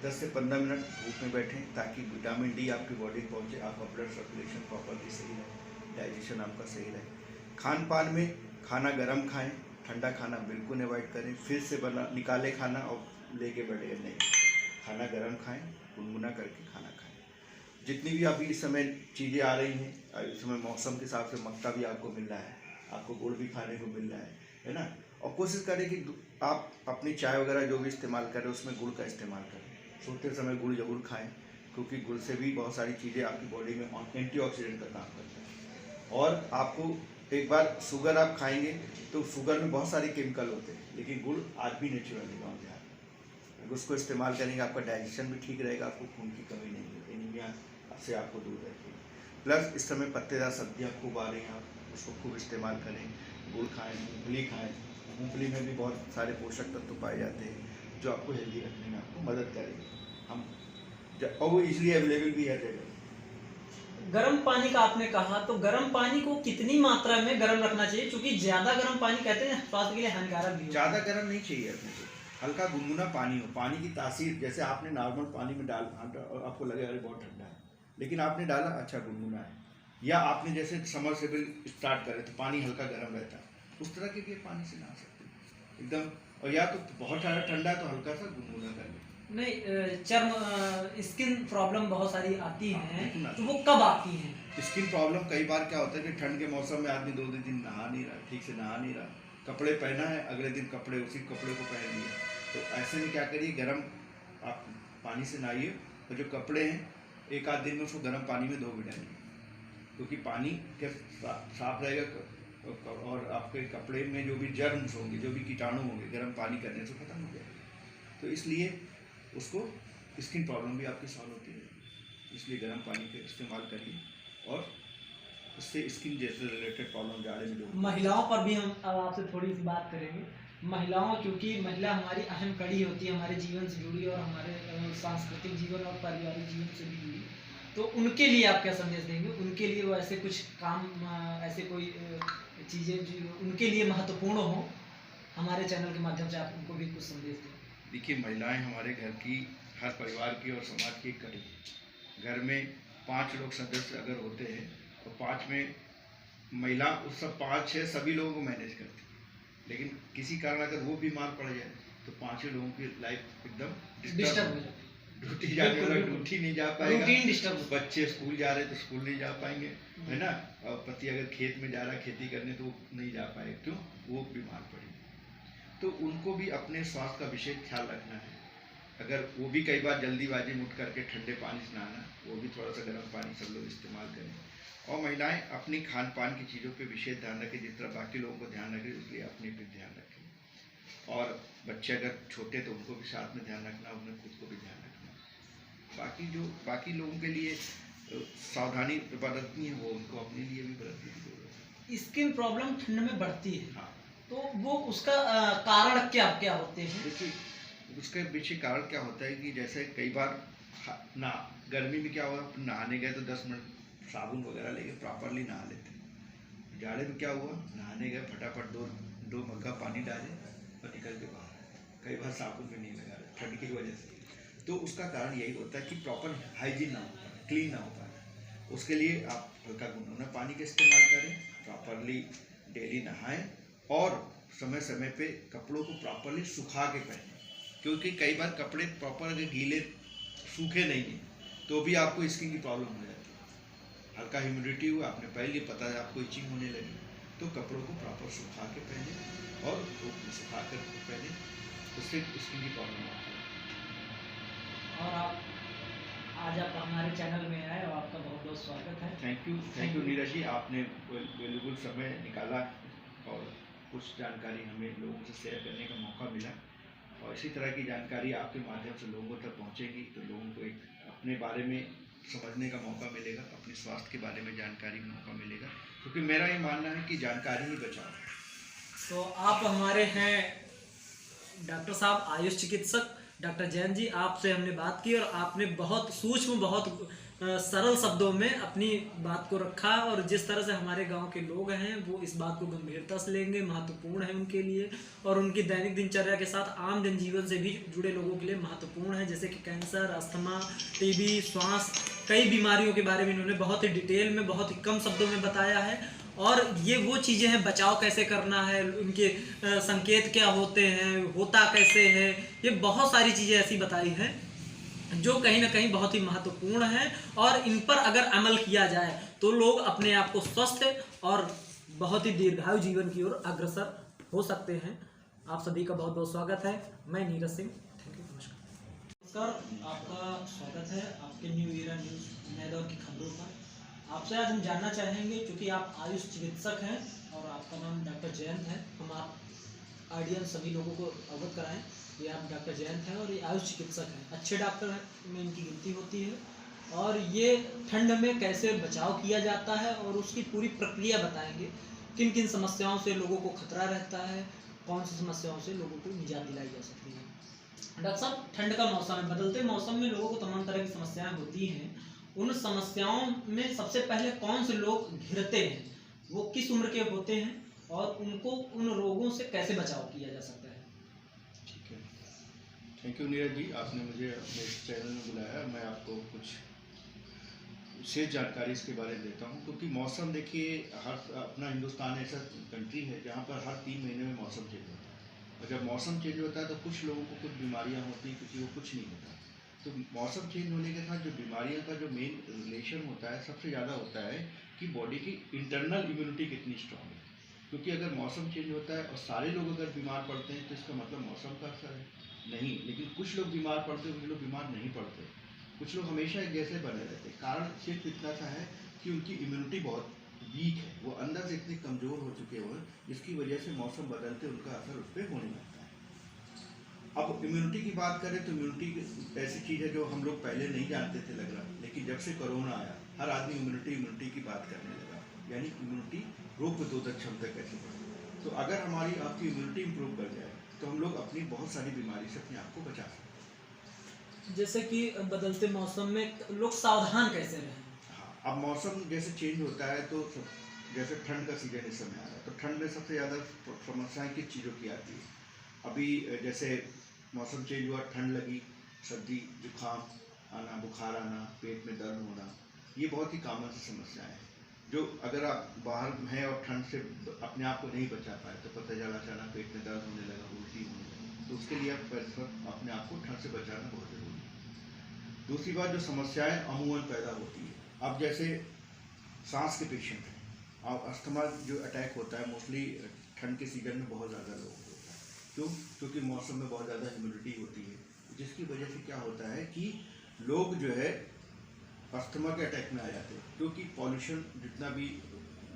10 से 15 मिनट धूप में बैठें ताकि विटामिन डी आपकी बॉडी पहुंचे, आपका ब्लड सर्कुलेशन प्रॉपरली सही रहे, डाइजेशन आपका सही रहे। खान पान में खाना गर्म खाएं, ठंडा खाना बिल्कुल अवॉइड करें। फिर से निकाले खाना और लेके बैठे नहीं, खाना गर्म खाएं, गुनगुना करके खाना खाएं। जितनी भी अभी इस समय चीज़ें आ रही हैं, इस समय मौसम के हिसाब से मक्का भी आपको मिल रहा है, आपको गुड़ भी खाने को मिल रहा है ना। और कोशिश करें कि आप अपनी चाय वगैरह जो भी इस्तेमाल करें उसमें गुड़ का इस्तेमाल करें। सोते समय गुड़ जरूर खाएं, क्योंकि गुड़ से भी बहुत सारी चीज़ें आपकी बॉडी में एंटीऑक्सीडेंट का काम करता है। और आपको एक बार शुगर आप खाएंगे तो शुगर में बहुत सारे केमिकल होते हैं, लेकिन गुड़ आज भी नेचुरल है गाँव देहात। उसको इस्तेमाल करेंगे आपका डाइजेशन भी ठीक रहेगा, आपको खून की कमी नहीं होगी, एनीमिया से आपको दूर रखेगी। प्लस इस समय पत्तेदार सब्जियाँ खूब आ रही हैं, आप उसको खूब इस्तेमाल करें। गुड़ खाएँ, मूँगफली खाएँ, मूँगफली में भी बहुत सारे पोषक तत्व पाए जाते हैं जो आपको हेल्दी रखने में आपको मदद करेंगे। हम और वो इजीली अवेलेबल भी है जगह।
गर्म पानी का आपने कहा, तो गर्म पानी को कितनी मात्रा में गर्म रखना चाहिए, क्योंकि ज्यादा गर्म पानी कहते हैं स्वास्थ्य के लिए हानिकारक भी होता है।
ज़्यादा गर्म नहीं चाहिए अपने को, हल्का गुनगुना पानी हो। पानी की तासीर जैसे आपने नॉर्मल पानी में डाल और आपको लगे अरे बहुत ठंडा है, लेकिन आपने डाला अच्छा गुनगुना है, या आपने जैसे समरसेबल स्टार्ट करे तो पानी हल्का गर्म रहता है, उस तरह के भी पानी से नहा सकते हैं एकदम। और या तो बहुत सारा ठंडा है तो हल्का सा गुनगुना कर ले।
नहीं, चर्म स्किन प्रॉब्लम बहुत सारी आती हैं,
बिल्कुल
तो वो कब आती हैं?
स्किन प्रॉब्लम कई बार क्या होता है कि ठंड के मौसम में आदमी 2 दिन नहा नहीं रहा, ठीक से नहा नहीं रहा, कपड़े पहना है, अगले दिन कपड़े उसी कपड़े को पहन लिया, तो ऐसे में क्या करिए, गर्म आप पानी से नहाइए, और जो कपड़े हैं एक आध दिन में उसको गर्म पानी में धो भी डालिए, क्योंकि पानी क्या साफ रहेगा और आपके कपड़े में जो भी जर्म्स होंगे, जो भी कीटाणु होंगे, गर्म पानी करने से खत्म हो जाएगा। तो इसलिए उसको स्किन प्रॉब्लम भी आपकी सॉल्व होती है, इसलिए गर्म पानी का इस्तेमाल करिए, और उससे स्किन जैसे रिलेटेड प्रॉब्लम जाड़े में जो
महिलाओं पर भी हम अब आपसे थोड़ी सी बात करेंगे। महिलाओं, क्योंकि महिला हमारी अहम कड़ी होती है, हमारे जीवन से जुड़ी और हमारे सांस्कृतिक जीवन और पारिवारिक जीवन से भी जुड़ी, तो उनके लिए आप क्या संदेश देंगे? उनके लिए वो ऐसे कुछ काम, ऐसे कोई चीज़ें जो उनके लिए महत्वपूर्ण हो, हमारे चैनल के माध्यम से आप उनको भी कुछ संदेश दें।
देखिए, महिलाएं हमारे घर की, हर परिवार की और समाज की एक कड़ी। घर में 5 लोग सदस्य अगर होते हैं तो 5 में महिला उस सब 5-6 सभी लोगों को मैनेज करती है, लेकिन किसी कारण अगर वो बीमार पड़ जाए तो 5 लोगों की लाइफ एकदम
डिस्टर्ब हो जाती है,
ड्यूटी जाने वाला ड्यूटी नहीं जा पाएगा,
रूटीन डिस्टर्ब,
बच्चे स्कूल जा रहे तो स्कूल नहीं जा पाएंगे, है ना, और पति अगर खेत में जा रहा है खेती करने तो नहीं जा पाएगा, क्यों, वो बीमार पड़ेगी। तो उनको भी अपने स्वास्थ्य का विशेष ख्याल रखना है। अगर वो भी कई बार जल्दीबाजी में उठ करके ठंडे पानी से नहाना, वो भी थोड़ा सा गर्म पानी सब लोग इस्तेमाल करें। और महिलाएं अपनी खान पान की चीज़ों पे विशेष ध्यान रखें, जिस तरह बाकी लोगों को ध्यान रखें इसलिए अपने पे ध्यान रखें। और बच्चे अगर छोटे तो उनको भी साथ में ध्यान रखना, उन्हें खुद को भी ध्यान रखना। बाकी लोगों के लिए सावधानी बरतनी है, वो उनको अपने लिए भी बरतने की जरूरत है।
स्किन प्रॉब्लम ठंड में बढ़ती है,
हाँ,
तो वो उसका कारण क्या क्या होते हैं?
देखिए, उसके पीछे कारण क्या होता है कि जैसे कई बार ना गर्मी में क्या हुआ, नहाने गए तो 10 मिनट साबुन वगैरह लेके प्रॉपरली नहा लेते हैं। जाड़े में क्या हुआ, नहाने गए फटाफट दो मग्गा पानी डाले और निकल के बाहर, कई बार साबुन भी नहीं लगा रहे ठंड की वजह से। तो उसका कारण यही होता है कि प्रॉपर हाइजीन ना हो पाए, क्लीन ना हो पाए। उसके लिए आप हल्का गुनगुना पानी का इस्तेमाल करें, प्रॉपरली डेली नहाएं, और समय समय पे कपड़ों को प्रॉपरली सुखा के पहनें, क्योंकि कई बार कपड़े प्रॉपर अगर गीले सूखे नहीं हैं तो भी आपको स्किन की प्रॉब्लम हो जाती है। हल्का ह्यूमिडिटी हुआ, आपने पहन लिया, पता है आपको इचिंग होने लगी, तो कपड़ों को प्रॉपर सुखा के पहने और धूप में सुखा कर पहने, उससे स्किन की प्रॉब्लम आती है।
और आज आप हमारे चैनल में आए और आपका बहुत बहुत स्वागत है।
थैंक यू नीरज जी, आपने वैल्यूबल समय निकाला और कुछ जानकारी हमें लोगों से शेयर करने का मौका मिला, और इसी तरह की जानकारी आपके माध्यम से लोगों तक पहुंचेगी तो लोगों को एक अपने बारे में समझने का मौका मिलेगा, अपने स्वास्थ्य के बारे में जानकारी का मौका मिलेगा, क्योंकि मेरा ये मानना है कि जानकारी ही बचाओ।
तो आप हमारे हैं डॉक्टर साहब, आयुष चिकित्सक डॉक्टर जैन जी, आपसे हमने बात की और आपने बहुत सूक्ष्म, बहुत सरल शब्दों में अपनी बात को रखा, और जिस तरह से हमारे गांव के लोग हैं वो इस बात को गंभीरता से लेंगे, महत्वपूर्ण है उनके लिए, और उनकी दैनिक दिनचर्या के साथ आम जनजीवन से भी जुड़े लोगों के लिए महत्वपूर्ण है, जैसे कि कैंसर, अस्थमा, टीबी, श्वास, कई बीमारियों के बारे में इन्होंने बहुत ही डिटेल में, बहुत ही कम शब्दों में बताया है। और ये वो चीज़ें हैं, बचाव कैसे करना है, उनके संकेत क्या होते हैं, होता कैसे है, ये बहुत सारी चीज़ें ऐसी बताई हैं जो कहीं ना कहीं बहुत ही महत्वपूर्ण है, और इन पर अगर अमल किया जाए तो लोग अपने आप को स्वस्थ और बहुत ही दीर्घायु जीवन की ओर अग्रसर हो सकते हैं। आप सभी का बहुत बहुत स्वागत है। मैं नीरज सिंह, थैंक यू, नमस्कार। सर, आपका स्वागत है आपके न्यू ईरा न्यूज़ नए दौर की खबरों पर। आपसे आज हम जानना चाहेंगे, क्योंकि आप आयुष चिकित्सक हैं और आपका नाम डॉक्टर जयंत है, हम आप ऑडियंस सभी लोगों को अवगत कराएं कि आप डॉक्टर जयंत हैं और ये आयुष चिकित्सक हैं, अच्छे डॉक्टर में इनकी गिनती होती है, और ये ठंड में कैसे बचाव किया जाता है और उसकी पूरी प्रक्रिया बताएंगे, किन किन समस्याओं से लोगों को खतरा रहता है, कौन सी समस्याओं से लोगों को निजात दिलाई जा सकती है। डॉक्टर साहब, ठंड का मौसम है, बदलते मौसम में लोगों को तमाम तरह की समस्याएं होती हैं। उन समस्याओं में सबसे पहले कौन से लोग घिरते हैं, वो किस उम्र के होते हैं, और उनको उन रोगों से कैसे बचाव किया जा सकता है?
ठीक है, थैंक यू नीरज जी, आपने मुझे अपने इस चैनल में बुलाया। मैं आपको कुछ विशेष जानकारी इसके बारे में देता हूँ, क्योंकि मौसम देखिए, हर अपना हिंदुस्तान ऐसा कंट्री है जहाँ पर हर 3 महीने में मौसम चेंज होता है। और जब मौसम चेंज होता है तो कुछ लोगों को कुछ बीमारियाँ होती हैं, किसी को कुछ नहीं होता। तो मौसम चेंज होने के साथ जो बीमारियों का जो मेन रिलेशन होता है, सबसे ज़्यादा होता है कि बॉडी की इंटरनल इम्यूनिटी कितनी स्ट्रांग है। क्योंकि अगर मौसम चेंज होता है और सारे लोग अगर बीमार पड़ते हैं तो इसका मतलब मौसम का असर है नहीं। लेकिन कुछ लोग बीमार पड़ते हैं, कुछ लोग बीमार नहीं पड़ते, कुछ लोग हमेशा एक जैसे बने रहते हैं। कारण सिर्फ इतना सा है कि उनकी इम्यूनिटी बहुत वीक है, वो अंदर से इतने कमज़ोर हो चुके हुए हैं, जिसकी वजह से मौसम बदलते उनका असर उस पर होने लगता है। अब इम्यूनिटी की बात करें तो इम्यूनिटी ऐसी चीज़ है जो हम लोग पहले नहीं जानते थे लग रहा, लेकिन जब से कोरोना आया हर आदमी इम्यूनिटी की बात करने लगा। यानी इम्यूनिटी, रोग प्रतिरोधक क्षमता कैसे बढ़े। तो अगर हमारी आपकी इम्यूनिटी इम्प्रूव कर जाए तो हम लोग अपनी बहुत सारी बीमारी से अपने आप को बचा सकते हैं।
जैसे कि बदलते मौसम में लोग सावधान कैसे रहें?
हाँ, अब मौसम जैसे चेंज होता है तो जैसे ठंड का सीजन इस समय आ रहा है, तो ठंड में सबसे ज़्यादा समस्याएं किस चीज़ों की आती है। अभी जैसे मौसम चेंज हुआ, ठंड लगी, सर्दी जुकाम आना, बुखार आना, पेट में दर्द होना, ये बहुत ही कॉमन सी समस्याएं हैं। जो अगर आप बाहर हैं और ठंड से अपने आप को नहीं बचा पाए तो पता चला अचानक पेट में दर्द होने लगा, उल्टी होने लगी, तो उसके लिए आप अपने आप को ठंड से बचाना बहुत ज़रूरी है। दूसरी बात, जो समस्याएं अमूमन पैदा होती है, अब जैसे सांस के पेशेंट हैं, और अस्थमा जो अटैक होता है मोस्टली ठंड के सीजन में बहुत ज़्यादा लोगों को होता है। क्यों? क्योंकि मौसम में बहुत ज़्यादा ह्यूमिडिटी होती है, जिसकी वजह से क्या होता है कि लोग जो है अस्थमा के अटैक में आ जाते हैं। क्योंकि पॉल्यूशन जितना भी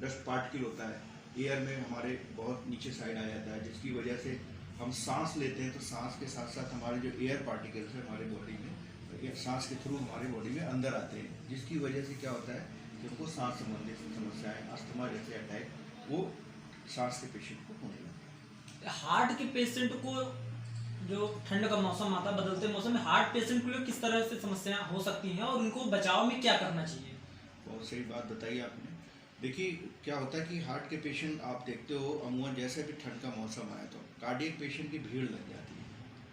डस्ट पार्टिकल होता है एयर में हमारे बहुत नीचे साइड आ जाता है, जिसकी वजह से हम सांस लेते हैं तो सांस के साथ साथ हमारे जो एयर पार्टिकल्स है हमारे बॉडी में, सांस के थ्रू हमारे बॉडी में अंदर आते हैं, जिसकी वजह से क्या होता है कि उनको सांस संबंधित समस्याएं, अस्थमा जैसे अटैक, वो सांस के पेशेंट को होने लगते हैं।
हार्ट के पेशेंट को, जो ठंड का मौसम आता है, बदलते मौसम में हार्ट पेशेंट के लिए किस तरह से समस्याएं हो सकती हैं और उनको बचाव में क्या करना चाहिए?
बहुत सही बात बताई आपने। देखिए क्या होता है कि हार्ट के पेशेंट आप देखते हो अमूमन जैसे भी ठंड का मौसम आया तो कार्डियक पेशेंट की भीड़ लग जाती है।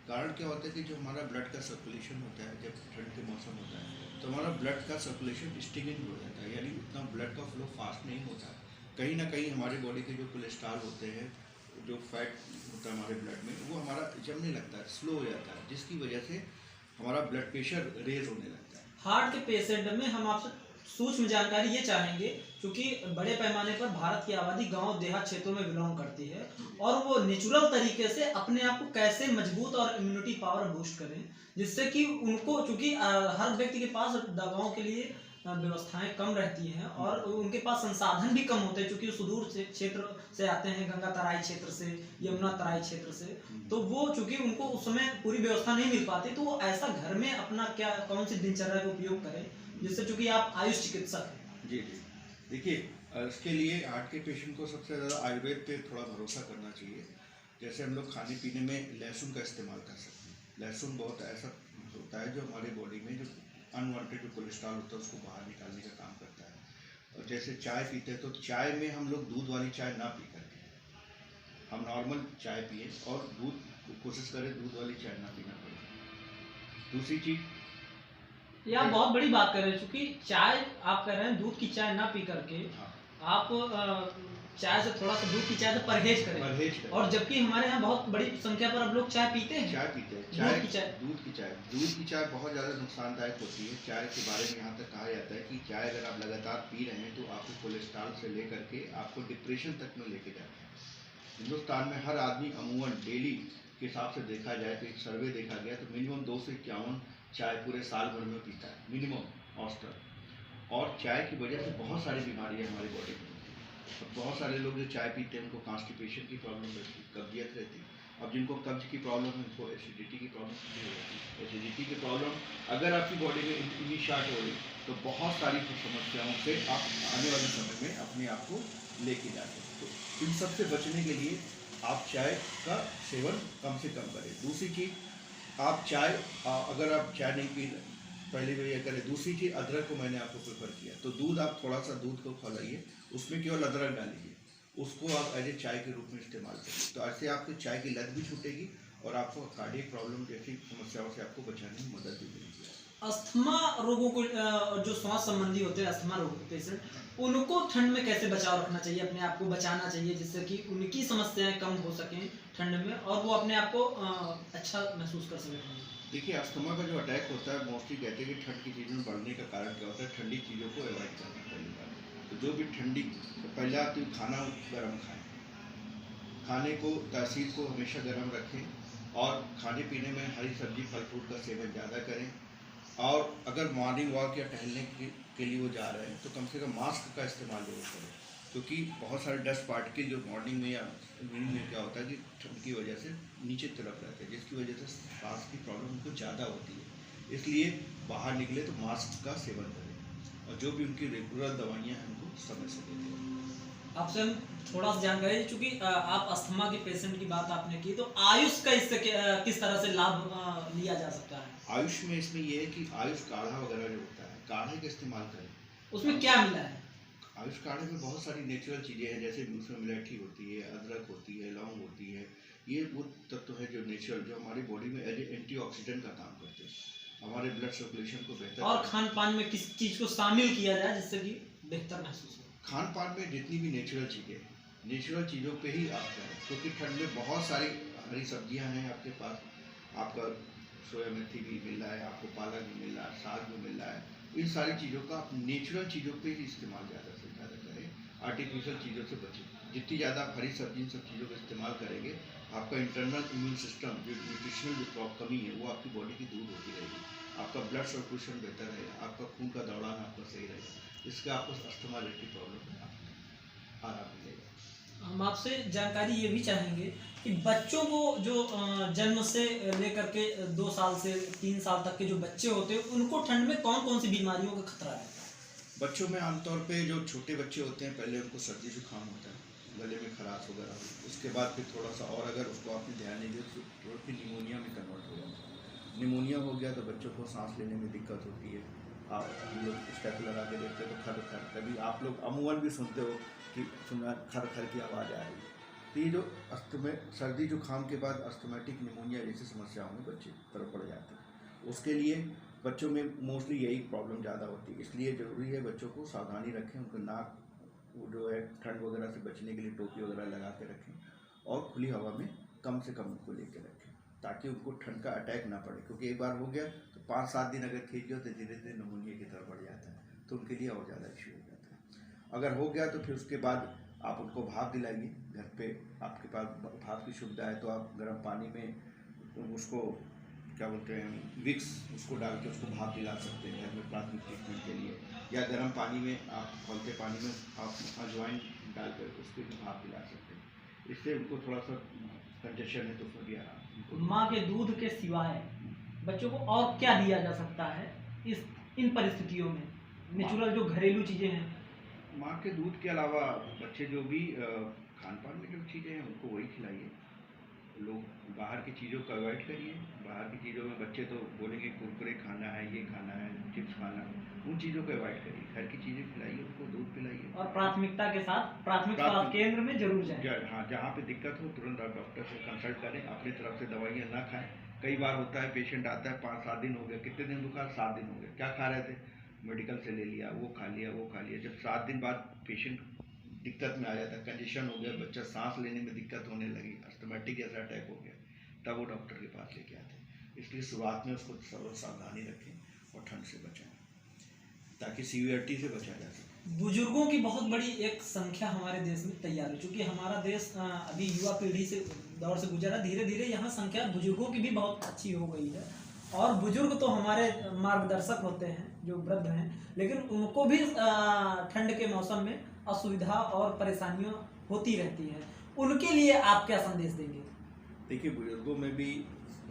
कारण क्या होता है कि जो हमारा ब्लड का सर्कुलेशन होता है, जब ठंड के मौसम होता है तो हमारा ब्लड का सर्कुलेशन स्टिगिंग हो जाता है, यानी उतना ब्लड का फ्लो फास्ट नहीं होता। कहीं ना कहीं हमारे बॉडी के जो कोलेस्ट्रॉल होते हैं, जो फैट होता है हमारे ब्लड में, वो हमारा जमने लगता है, स्लो हो जाता है, जिसकी वजह से हमारा ब्लड प्रेशर रेज होने लगता है।
हार्ट के पेशेंट में हम आपसे सूक्ष्म जानकारी ये चाहेंगे, क्योंकि बड़े पैमाने पर भारत की आबादी गांव देहात क्षेत्रों में बिलोंग करती है, और वो नेचुरल तरीके से अपने आप को कैसे मजबूत और इम्यूनिटी पावर बूस्ट करें, जिससे कि उनको, चूंकि हर व्यक्ति के पास दवाओं के लिए व्यवस्थाएं कम रहती हैं और उनके पास संसाधन भी कम होते हैं, क्योंकि सुदूर से क्षेत्र से आते हैं, गंगा तराई क्षेत्र से, यमुना तराई क्षेत्र से, तो वो चूंकि उनको उस समय पूरी व्यवस्था नहीं मिल पाती, तो वो ऐसा घर में अपना क्या, कौन सी दिनचर्या का उपयोग करें, जिससे, चूंकि आप आयुष चिकित्सक हैं।
जी जी, देखिए इसके लिए हार्ट के पेशेंट को सबसे ज़्यादा आयुर्वेद पे थोड़ा भरोसा करना चाहिए। जैसे हम लोग खाने पीने में लहसुन का इस्तेमाल कर सकते हैं। लहसुन बहुत ऐसा होता है जो हमारे बॉडी में जो अनवांटेड जो कोलेस्ट्रॉल होता है उसको बाहर निकालने का काम करता है। और जैसे चाय पीते हैं तो चाय में हम लोग दूध वाली चाय ना पी करके हम नॉर्मल चाय पिए, और दूध कोशिश करें दूध वाली चाय ना पीना पड़े। दूसरी चीज़,
ये आप बहुत बड़ी बात कर रहे हैं, क्योंकि चाय आप कह रहे हैं दूध की चाय ना पी करके,
हाँ,
आप चाय से थोड़ा सा, दूध की चाय से परहेज करें। और जबकि हमारे यहाँ बहुत बड़ी संख्या पर अब लोग चाय पीते हैं।
चाय पीते हैं, दूध की चाय बहुत ज़्यादा नुकसानदायक होती है। चाय के बारे में यहाँ तक कहा जाता है कि चाय अगर आप लगातार पी रहे हैं तो आपको कोलेस्ट्रॉल से लेकर के आपको डिप्रेशन तक में लेके जाते हैं। हिंदुस्तान में हर आदमी अमूमन डेली के हिसाब से देखा जाए तो एक सर्वे देखा गया तो मिनिमम 2 से 51 चाय पूरे साल भर में पीता है, मिनिमम औसतन। और चाय की वजह से बहुत सारी बीमारियां हमारी बॉडी में होती हैं। अब बहुत सारे लोग जो चाय पीते हैं उनको कॉन्स्टिपेशन की प्रॉब्लम रहती है, कब्जियत रहती है। अब जिनको कब्ज की प्रॉब्लम है उनको एसिडिटी की प्रॉब्लम नहीं होती। एसिडिटी की प्रॉब्लम अगर आपकी बॉडी में इतनी शार्ट हो रही तो बहुत सारी समस्याओं से आप आने वाले समय में अपने आप को लेके जाते हैं। तो इन सब से बचने के लिए आप चाय का सेवन कम से कम करें। दूसरी चीज़, आप चाय अगर आप चाय नहीं पी रहे, पहले भी ये करें। दूसरी चीज़, अदरक को मैंने आपको प्रेफर किया, तो दूध आप थोड़ा सा दूध को खौलाइए, उसमें केवल अदरक डालिए, उसको आप एज ए चाय के रूप में इस्तेमाल करिए। तो ऐसे आपको चाय की लत भी छूटेगी और आपको कार्डियक प्रॉब्लम जैसी समस्याओं से आपको बचाने में मदद भी मिलेगी।
अस्थमा रोगों को जो श्वास संबंधी होते हैं अस्थमा रोग पेशेंट, उनको ठंड में कैसे बचाव रखना चाहिए, अपने आप को बचाना चाहिए जिससे कि उनकी समस्याएं कम हो सकें ठंड में और वो अपने आप को अच्छा महसूस कर सकें।
देखिए, अस्थमा का जो अटैक होता है, मोस्टली कहते हैं कि ठंड की चीज़ों में बढ़ने का कारण क्या होता है, ठंडी चीज़ों को अवॉइड करना पहली बात। तो जो भी ठंडी, पहले आप तो खाना गर्म खाएं, खाने को तासीर को हमेशा गर्म रखें और खाने पीने में हरी सब्जी फल फ्रूट का सेवन ज़्यादा करें। और अगर मॉर्निंग वॉक या टहलने के लिए वो जा रहे हैं तो कम से कम मास्क का इस्तेमाल जरूर करें, क्योंकि बहुत सारे डस्ट पार्टिकल जो मॉर्निंग में या इवनिंग में क्या होता है कि ठंड की वजह से नीचे तरफ रहते हैं, जिसकी वजह से सांस की प्रॉब्लम उनको ज़्यादा होती है। इसलिए बाहर निकले तो मास्क का सेवन करें और जो भी उनकी रेगुलर दवाइयाँ हैं उनको समय से देते हैं।
आपसे हम थोड़ा सा जानकारी, चूंकि आप अस्थमा के पेशेंट की बात आपने की, तो आयुष का इससे किस तरह से लाभ लिया जा सकता है?
आयुष में इसमें यह है कि आयुष काढ़ा वगैरह जो होता है, काढ़े का इस्तेमाल करें।
उसमें क्या मिला है?
आयुष काढ़े में बहुत सारी नेचुरल चीज़ें हैं, जैसे उसमें मिलेठी होती है, अदरक होती है, लौंग होती है। ये वो तत्व है जो नेचुरल, जो हमारी बॉडी में एज एंटीऑक्सीडेंट का काम करते हैं, हमारे ब्लड सर्कुलेशन को बेहतर।
और खान पान में किस चीज़ को शामिल किया जाए जिससे कि बेहतर महसूस हो?
खान पान में जितनी भी नेचुरल चीज़ें हैं, नेचुरल चीज़ों पे ही आप करें, क्योंकि ठंड में बहुत सारी हरी सब्जियां हैं आपके पास। आपका सोया मेथी भी मिल रहा है, आपको पालक भी मिल रहा है, साग भी मिल रहा है। इन सारी चीज़ों का आप नेचुरल चीज़ों पे ही इस्तेमाल ज़्यादा से ज़्यादा करें, आर्टिफिशियल चीज़ों से बचें। जितनी ज़्यादा आप हरी सब्जी इन सब चीज़ों का इस्तेमाल करेंगे, आपका इंटरनल इम्यून सिस्टम, जो न्यूट्रिशनल जो कमी है वो आपकी बॉडी की दूर होती रहेगी, आपका ब्लड सर्कुलेशन बेहतर रहेगा, आपका खून का दौड़ान आपका सही रहेगा, इसका आपको अस्थमा जैसी प्रॉब्लम में आराम मिलेगा।
हम आपसे जानकारी ये भी चाहेंगे कि बच्चों को जो जन्म से लेकर के 2 साल से 3 साल तक के जो बच्चे होते हैं, उनको ठंड में कौन कौन सी बीमारियों का खतरा रहता है?
बच्चों में आमतौर पे जो छोटे बच्चे होते हैं, पहले उनको सर्दी जुकाम होता है, गले में खराश वगैरह हो, उसके बाद फिर थोड़ा सा और अगर उसको आपने ध्यान नहीं दिया तो फिर निमोनिया में कन्वर्ट हो जाता है। निमोनिया हो गया तो बच्चों को सांस लेने में दिक्कत होती है। आप हम लोग स्टेपलर लगा के देखते हैं तो खर खर, कभी आप लोग अमूमन भी सुनते हो कि सुना खर खर की आवाज़ आ रही है। तो ये जो सर्दी जुकाम के बाद अस्थमैटिक निमोनिया जैसी समस्याओं में बच्चे तरफ पड़ जाते हैं। उसके लिए बच्चों में मोस्टली यही प्रॉब्लम ज़्यादा होती है, इसलिए ज़रूरी है बच्चों को सावधानी रखें, उनको नाक वो जो है ठंड वगैरह से बचने के लिए टोपी वगैरह लगा के रखें और खुली हवा में कम से कम उनको लेके रखें, ताकि उनको ठंड का अटैक ना पड़े। क्योंकि एक बार हो गया तो 5-7 दिन अगर खींच गया तो धीरे धीरे निमोनिया की तरफ बढ़ जाता है, तो उनके लिए और ज़्यादा इश्यू हो जाता है। अगर हो गया तो फिर उसके बाद आप उनको भाप दिलाइए। घर पे आपके पास भाप की सुविधा है तो आप गर्म पानी में उसको क्या बोलते हैं विक्स, उसको डाल के उसको भाप दिला सकते हैं घर में प्राथमिक ट्रीटमेंट के लिए, या गर्म पानी में आप खौलते पानी में आप अजवाइन डालकर उसको भी भाप दिला सकते हैं। इससे उनको थोड़ा सा कंजेशन है तो उसमें भी आराम।
माँ के दूध के सिवाय बच्चों को और क्या दिया जा सकता है इन परिस्थितियों में, नेचुरल जो घरेलू चीज़ें हैं?
माँ के दूध के अलावा बच्चे जो भी खान पान में जो चीज़ें हैं उनको वही खिलाइए। लोग बाहर की चीज़ों को अवॉइड करिए। बाहर की चीज़ों में बच्चे तो बोलेंगे कुरकुरे खाना है, ये खाना है, चिप्स खाना है, उन चीज़ों को अवॉइड करिए। घर की चीज़ें खिलाइए, उनको दूध पिलाइए
और प्राथमिकता के साथ प्राथमिक स्वास्थ्य केंद्र में जरूर जाएं।
हाँ, जहाँ पे दिक्कत हो तुरंत आप डॉक्टर से कंसल्ट करें, अपनी तरफ से दवाइयाँ ना खाएं। कई बार होता है पेशेंट आता है 5-7 दिन हो गए, कितने दिन बुखार? 7 दिन हो गए, क्या खा रहे थे? मेडिकल से ले लिया, वो खा लिया, वो खा लिया। जब 7 दिन बाद पेशेंट दिक्कत में आ जाता है, कंजेशन हो गया, बच्चा सांस लेने में दिक्कत होने लगी, अस्थमैटिक जैसा अटैक हो गया, तब वो डॉक्टर के पास लेके आते हैं। इसलिए शुरुआत में उसको सावधानी रखें और ठंड से बचाएं, ताकि सीवियरिटी से बचा जा सके।
बुजुर्गों की बहुत बड़ी एक संख्या हमारे देश में तैयार है, क्योंकि हमारा देश अभी युवा पीढ़ी से दौर से गुजरा, धीरे धीरे यहाँ संख्या बुजुर्गों की भी बहुत अच्छी हो गई है। और बुजुर्ग तो हमारे मार्गदर्शक होते हैं जो वृद्ध हैं, लेकिन उनको भी ठंड के मौसम में असुविधा और परेशानियाँ होती रहती हैं। उनके लिए आप क्या संदेश देंगे?
देखिए, बुजुर्गों में भी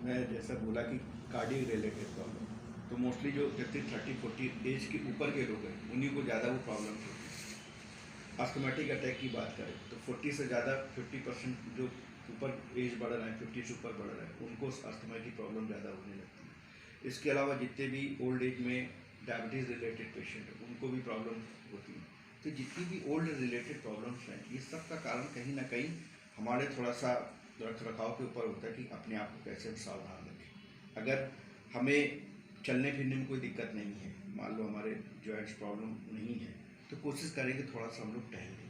मैं जैसा बोला कि कार्डियक रिलेटेड प्रॉब्लम, तो मोस्टली जो 30-40 एज के ऊपर के लोग हैं उन्हीं को ज़्यादा वो प्रॉब्लम होती है। अस्थमैटिक अटैक की बात करें तो 40 से ज़्यादा 50% जो ऊपर एज बढ़ रहा है, 50 से ऊपर बढ़ रहा है, उनको अस्थमा की प्रॉब्लम ज़्यादा होने लगती है। इसके अलावा जितने भी ओल्ड एज में डायबिटीज़ रिलेटेड पेशेंट है उनको भी प्रॉब्लम होती है। तो जितनी भी ओल्ड रिलेटेड प्रॉब्लम्स हैं, ये सब का कारण कहीं ना कहीं हमारे थोड़ा सा रख रखाव के ऊपर होता है कि अपने आप को कैसे हम सावधान रखें। अगर हमें चलने फिरने में कोई दिक्कत नहीं है, मान लो हमारे जॉइंट्स प्रॉब्लम नहीं है, तो कोशिश करेंगे थोड़ा सा हम लोग टहल लें।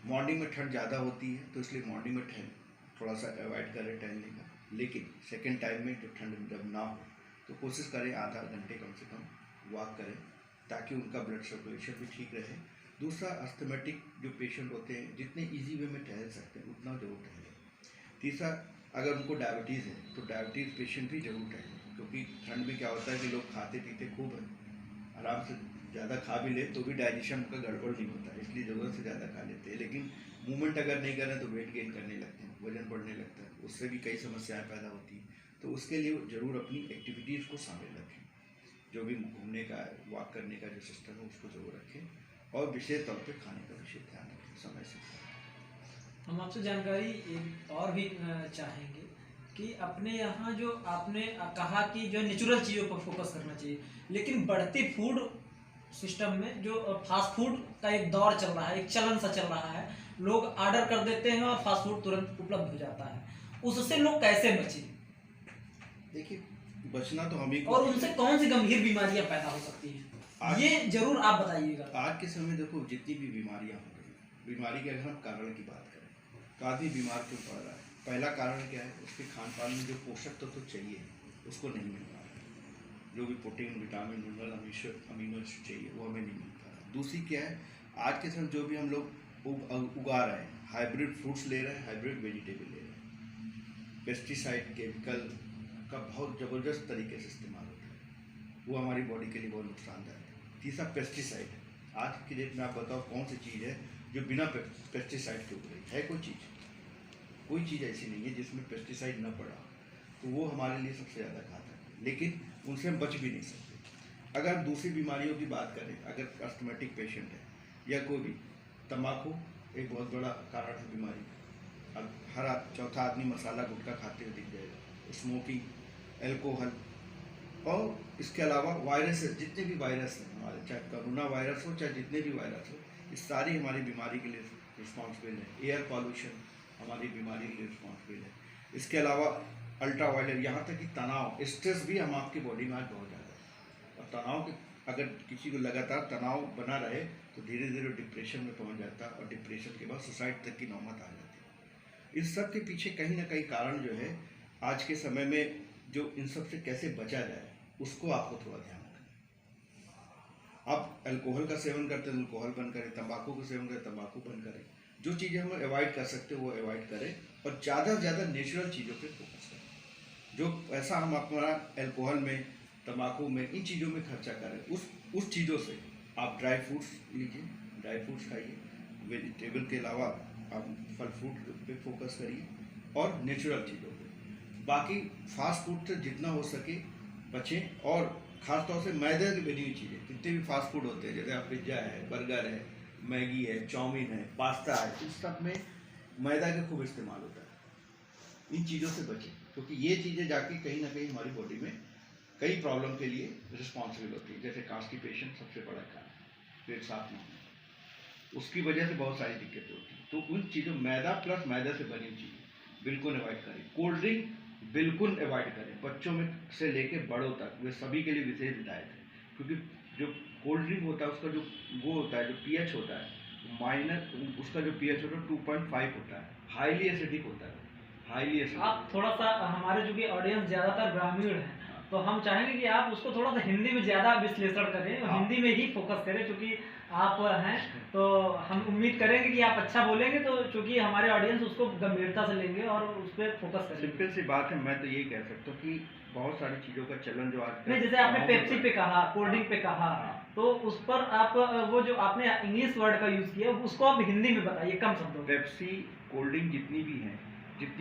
मॉर्निंग में ठंड ज़्यादा होती है तो इसलिए मॉर्निंग में थोड़ा सा अवॉइड करें टहलने का, लेकिन सेकेंड टाइम में जो ठंड जब ना हो तो कोशिश करें आधा घंटे कम से कम वॉक करें, ताकि उनका ब्लड सर्कुलेशन भी ठीक रहे। दूसरा, अस्थमेटिक जो पेशेंट होते हैं जितने इजी वे में टहल सकते हैं उतना जरूर टहलें। तीसरा, अगर उनको डायबिटीज़ है तो डायबिटीज़ पेशेंट भी जरूर टहलें, क्योंकि ठंड में क्या होता है कि लोग खाते पीते खूब हैं, आराम से ज़्यादा खा भी ले तो भी डाइजेशन का गड़बड़ नहीं होता, इसलिए ज़रूरत से ज़्यादा खा लेते हैं। लेकिन मूवमेंट अगर नहीं करें तो वेट गेन करने लगते हैं, वजन बढ़ने लगता है, उससे भी कई समस्याएं पैदा होती हैं। तो उसके लिए ज़रूर अपनी एक्टिविटीज़ को शामिल रखें, जो भी घूमने का वॉक करने का जो सिस्टम है उसको ज़रूर रखें, और विशेष तौर पे खाने का विशेष ध्यान रखें समय से।
हम आपसे जानकारी एक और भी चाहेंगे कि अपने यहाँ जो आपने कहा कि जो नेचुरल चीज़ों पर फोकस करना चाहिए, लेकिन बढ़ती फूड सिस्टम में जो फास्ट फूड का एक दौर चल रहा है, एक चलन सा चल रहा है, लोग ऑर्डर कर देते हैं और फास्ट फूड तुरंत उपलब्ध हो जाता है, उससे लोग कैसे बचें?
देखिए, बचना तो हम ही को,
और उनसे कौन सी गंभीर बीमारियां पैदा हो सकती हैं, ये जरूर आप बताइएगा।
आज के समय देखो जितनी भी बीमारियां हो रही हैं, बीमारी के अगर हम कारण की बात करें तो आदमी बीमार क्यों पड़ रहा है? पहला कारण क्या है? उसके खान पान में जो पोषक तत्व तो चाहिए उसको नहीं मिल पा रहा है। जो भी protein, vitamin, mineral, amino acid चाहिए वो हमें नहीं मिल पा रहा। दूसरी क्या है, आज के समय जो भी हम लोग उगा रहे हैं, हाइब्रिड फ्रूट्स ले रहे हैं, हाइब्रिड वेजिटेबल ले रहे हैं, पेस्टिसाइड, केमिकल का बहुत ज़बरदस्त तरीके से इस्तेमाल होता है, वो हमारी बॉडी के लिए बहुत नुकसानदायक है। तीसरा, पेस्टिसाइड। आज की डेट में आप बताओ कौन सी चीज़ है जो बिना पेस्टिसाइड के उग रही है? कोई चीज़ ऐसी नहीं है जिसमें पेस्टिसाइड न पड़ा, तो वो हमारे लिए सबसे ज़्यादा घातक है, लेकिन उनसे हम बच भी नहीं सकते। अगर दूसरी बीमारियों की बात करें, अगर अस्थमेटिक पेशेंट है या कोई भी, तंबाकू एक बहुत बड़ा कारण है बीमारी का। अब हर चौथा आदमी मसाला गुटखा खाते हुए दिख जाएगा। स्मोकिंग, एल्कोहल, और इसके अलावा वायरस, जितने भी वायरस हैं हमारे, चाहे कोरोना वायरस हो चाहे जितने भी वायरस हो, ये सारी हमारी बीमारी के लिए रिस्पॉन्सिबल है। एयर पॉल्यूशन हमारी बीमारी के लिए रिस्पॉन्सिबल है। इसके अलावा अल्ट्रावायलेट, यहाँ तक कि तनाव, स्ट्रेस भी हम आपकी बॉडी में आज बहुत ज़्यादा है। और तनाव के, अगर किसी को लगातार तनाव बना रहे तो धीरे धीरे डिप्रेशन में पहुँच जाता है, और डिप्रेशन के बाद सुसाइड तक की नौबत आ जाती है। इस सब के पीछे कहीं ना कहीं कारण जो है, आज के समय में जो इन सब से कैसे बचा जाए उसको आपको थोड़ा ध्यान रखना। आप अल्कोहल का सेवन करते हैं तो अल्कोहल बंद करें, तंबाकू का सेवन करें, तंबाकू बंद करें। जो चीज़ें हम अवॉइड कर सकते हैं वो अवॉइड करें, और ज़्यादा से ज़्यादा नेचुरल चीज़ों पे फोकस करें। जो पैसा हम अपना अल्कोहल में, तंबाकू में, इन चीज़ों में खर्चा करें, उस चीज़ों से आप ड्राई फ्रूट्स लीजिए, ड्राई फ्रूट्स खाइए, वेजिटेबल के अलावा आप फल फ्रूट पे फोकस करिए, और नेचुरल चीज़ों पे। बाकी फास्ट फूड से जितना हो सके बचें, और ख़ासतौर से मैदे की बनी हुई चीज़ें, जितने भी फास्ट फूड होते हैं, जैसे आप पिज्ज़ा है, बर्गर है, मैगी है, चाउमीन है, पास्ता है, इस सब में मैदा का खूब इस्तेमाल होता है। इन चीज़ों से बचें, क्योंकि ये चीज़ें जाके कहीं ना कहीं हमारी बॉडी में कई प्रॉब्लम के लिए रिस्पॉन्सिबल होती है। जैसे कांस्टिपेशन सबसे बड़ा कारण, पेट साफ नहीं होना, उसकी वजह से बहुत सारी दिक्कतें होती हैं। तो उन चीज़ों, मैदा प्लस मैदा से बनी चीज़ें बिल्कुल अवॉइड करें। कोल्ड ड्रिंक बिल्कुल अवॉइड करें, बच्चों में से लेके बड़ों तक, वे सभी के लिए विशेष हिदायत है। क्योंकि जो कोल्ड ड्रिंक होता है उसका जो वो होता है, जो पीएच होता है माइनस, उसका जो पीएच होता है 2.5 होता है, हाईली एसिडिक होता है, हाईली एसिडिक।
आप थोड़ा सा, हमारे जो कि ऑडियंस ज़्यादातर ग्रामीण है, तो हम चाहेंगे कि आप उसको थोड़ा सा हिंदी में ज़्यादा विश्लेषण करें, और हिंदी में ही फोकस करें, क्योंकि आप हैं तो हम उम्मीद करेंगे कि आप अच्छा बोलेंगे, तो चूँकि हमारे ऑडियंस उसको गंभीरता से लेंगे और उस पर फोकस करेंगे।
सिंपल सी बात है, मैं तो यही कह सकता हूँ कि बहुत सारी चीज़ों का चलन जो आज
नहीं, जैसे आपने पेप्सी पे कहा, कोल्ड ड्रिंक पे कहा, तो उस पर आप वो जो आपने इंग्लिश वर्ड का यूज़ किया उसको आप हिंदी में बताइए कम शब्दों में।
पेप्सी, कोल्ड ड्रिंक जितनी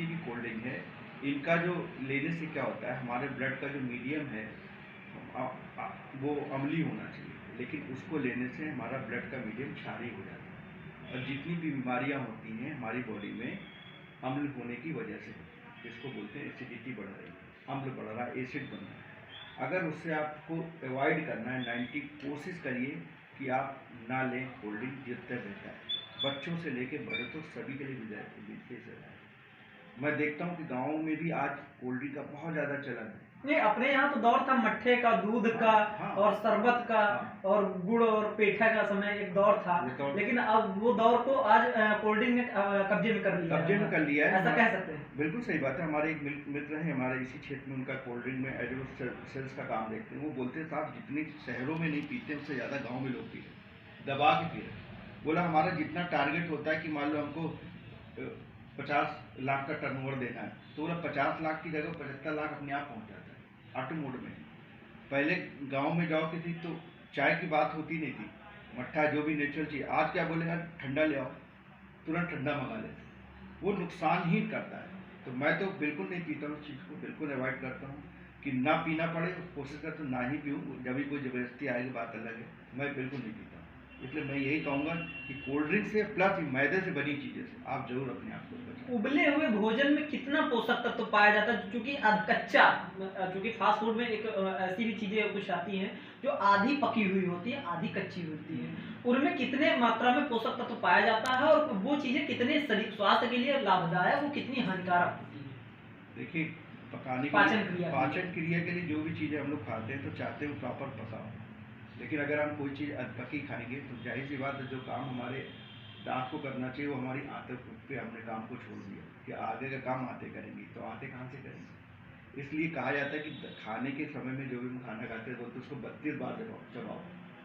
भी कोल्ड ड्रिंक है, इनका जो लेने से क्या होता है, हमारे ब्लड का जो मीडियम है वो अम्लीय होना चाहिए, लेकिन उसको लेने से हमारा ब्लड का मीडियम क्षारीय हो जाता है, और जितनी भी बीमारियां होती हैं हमारी बॉडी में अम्ल होने की वजह से, जिसको बोलते हैं एसिडिटी बढ़ रही है, अम्ल बढ़ रहा है, एसिड बन रहा है। अगर उससे आपको अवॉइड करना है, 90 कोशिश करिए कि आप ना लें कोल्ड ड्रिंक, जितना बेहतर है। बच्चों से लेके बड़े तो सभी के लिए बिल्कुल सही है। मैं देखता हूँ कि गाँव में भी आज कोल्ड ड्रिंक का बहुत ज़्यादा चलन है।
नहीं, अपने यहाँ तो दौर था मट्ठे का, दूध का,
हाँ,
और शरबत का, और गुड़ और पेठा का समय एक दौर था। लेकिन अब वो दौर को आज कोल्ड ड्रिंक ने कब्जे में कर लिया है, ऐसा कह सकते हैं।
बिल्कुल सही बात है। हमारे एक मित्र हैं हमारे इसी क्षेत्र में, उनका कोल्ड ड्रिंक में एज सेल्स का काम देखते हैं। वो बोलते हैं साहब जितने शहरों में नहीं पीते उससे ज़्यादा गाँव में लोग पी रहे, दबा के पी रहे। बोला हमारा जितना टारगेट होता है कि मान लो हमको 50 लाख का टर्नओवर देना है, तो बोला 50 लाख की जगह 75 लाख अपने आप पहुँच जाता है ऑटो मोड में। पहले गांव में जाओ किसी तो चाय की बात होती नहीं थी, मट्ठा जो भी नेचुरल चीज़। आज क्या बोलेगा, ठंडा ले आओ, तुरंत ठंडा मंगा लेते, वो नुकसान ही करता है। तो मैं तो बिल्कुल नहीं पीता हूँ, उस चीज़ को बिल्कुल अवॉइड करता हूँ कि ना पीना पड़े, कोशिश करता हूँ ना ही पीऊँ। जब भी कोई ज़बरदस्ती आएगी बात अलग है, मैं बिल्कुल नहीं पीता हूँ। इसलिए मैं यही कहूँगा कि कोल्ड ड्रिंक से प्लस मैदे से बनी चीज़ें से आप जरूर अपने आप को बचाएं।
उबले हुए भोजन में कितना पोषक तत्व पाया जाता है? क्योंकि कच्चा, क्योंकि फास्ट फूड में एक ऐसी भी चीजें कुछ आती हैं जो आधी पकी हुई होती है, आधी कच्ची होती है। उनमें कितने मात्रा में पोषक तत्व पाया जाता है, और वो चीजें कितने शरीर स्वास्थ्य के लिए लाभदायक, वो कितनी हानिकारक होती है?
देखिए, पकाने पाचन क्रिया के लिए जो भी चीज़ें हम लोग खाते हैं तो चाहते हैं प्रॉपर पका हो। लेकिन अगर हम कोई चीज़ अधपकी खाएंगे तो जाहिर सी बात है, जो काम हमारे दांत को करना चाहिए वो हमारी आंतों पे हमने काम को छोड़ दिया कि आगे का काम आते करेंगी, तो आते कहाँ से करेंगे। इसलिए कहा जाता है कि खाने के समय में जो भी हम खाना खाते हैं बोलते उसको 32 बार चबाओ।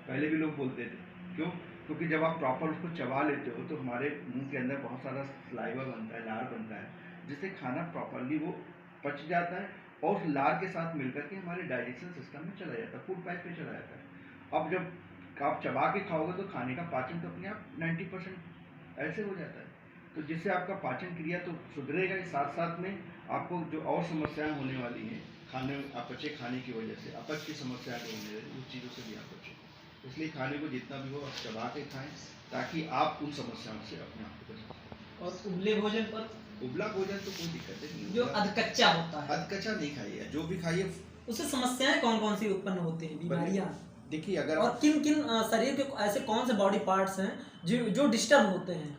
पहले भी लोग बोलते थे, क्यों? क्योंकि जब आप प्रॉपर उसको चबा लेते हो तो हमारे मुंह के अंदर बहुत सारा सलाइवा बनता है, लार बनता है, जिससे खाना प्रॉपरली वो पच जाता है और उस लार के साथ मिलकर के हमारे डाइजेशन सिस्टम में चला जाता है, फूड पाइप में चला जाता है। अब जब आप चबा के खाओगे तो खाने का पाचन तो अपने आप 90% ऐसे हो जाता है, तो जिससे आपका पाचन क्रिया तो सुधरेगा ही, साथ साथ में आपको जो और समस्याएं होने वाली हैं खाने अपचे खाने की वजह से, अपच की समस्याएं होने वाली, उस चीज़ों से भी आप बचें। इसलिए खाने को जितना भी हो आप चबा के खाएं ताकि आप उन समस्याओं से अपने आप को बचाएं।
और उबले भोजन पर,
उबला भोजन तो कोई दिक्कत नहीं,
जो अधकच्चा होता है,
अधकच्चा नहीं खाइए, जो भी खाइए।
उससे समस्याएं कौन कौन सी उत्पन्न होती हैं, बीमारियां?
देखिए, अगर
और किन किन शरीर के ऐसे कौन से बॉडी पार्ट्स हैं जो डिस्टर्ब होते हैं?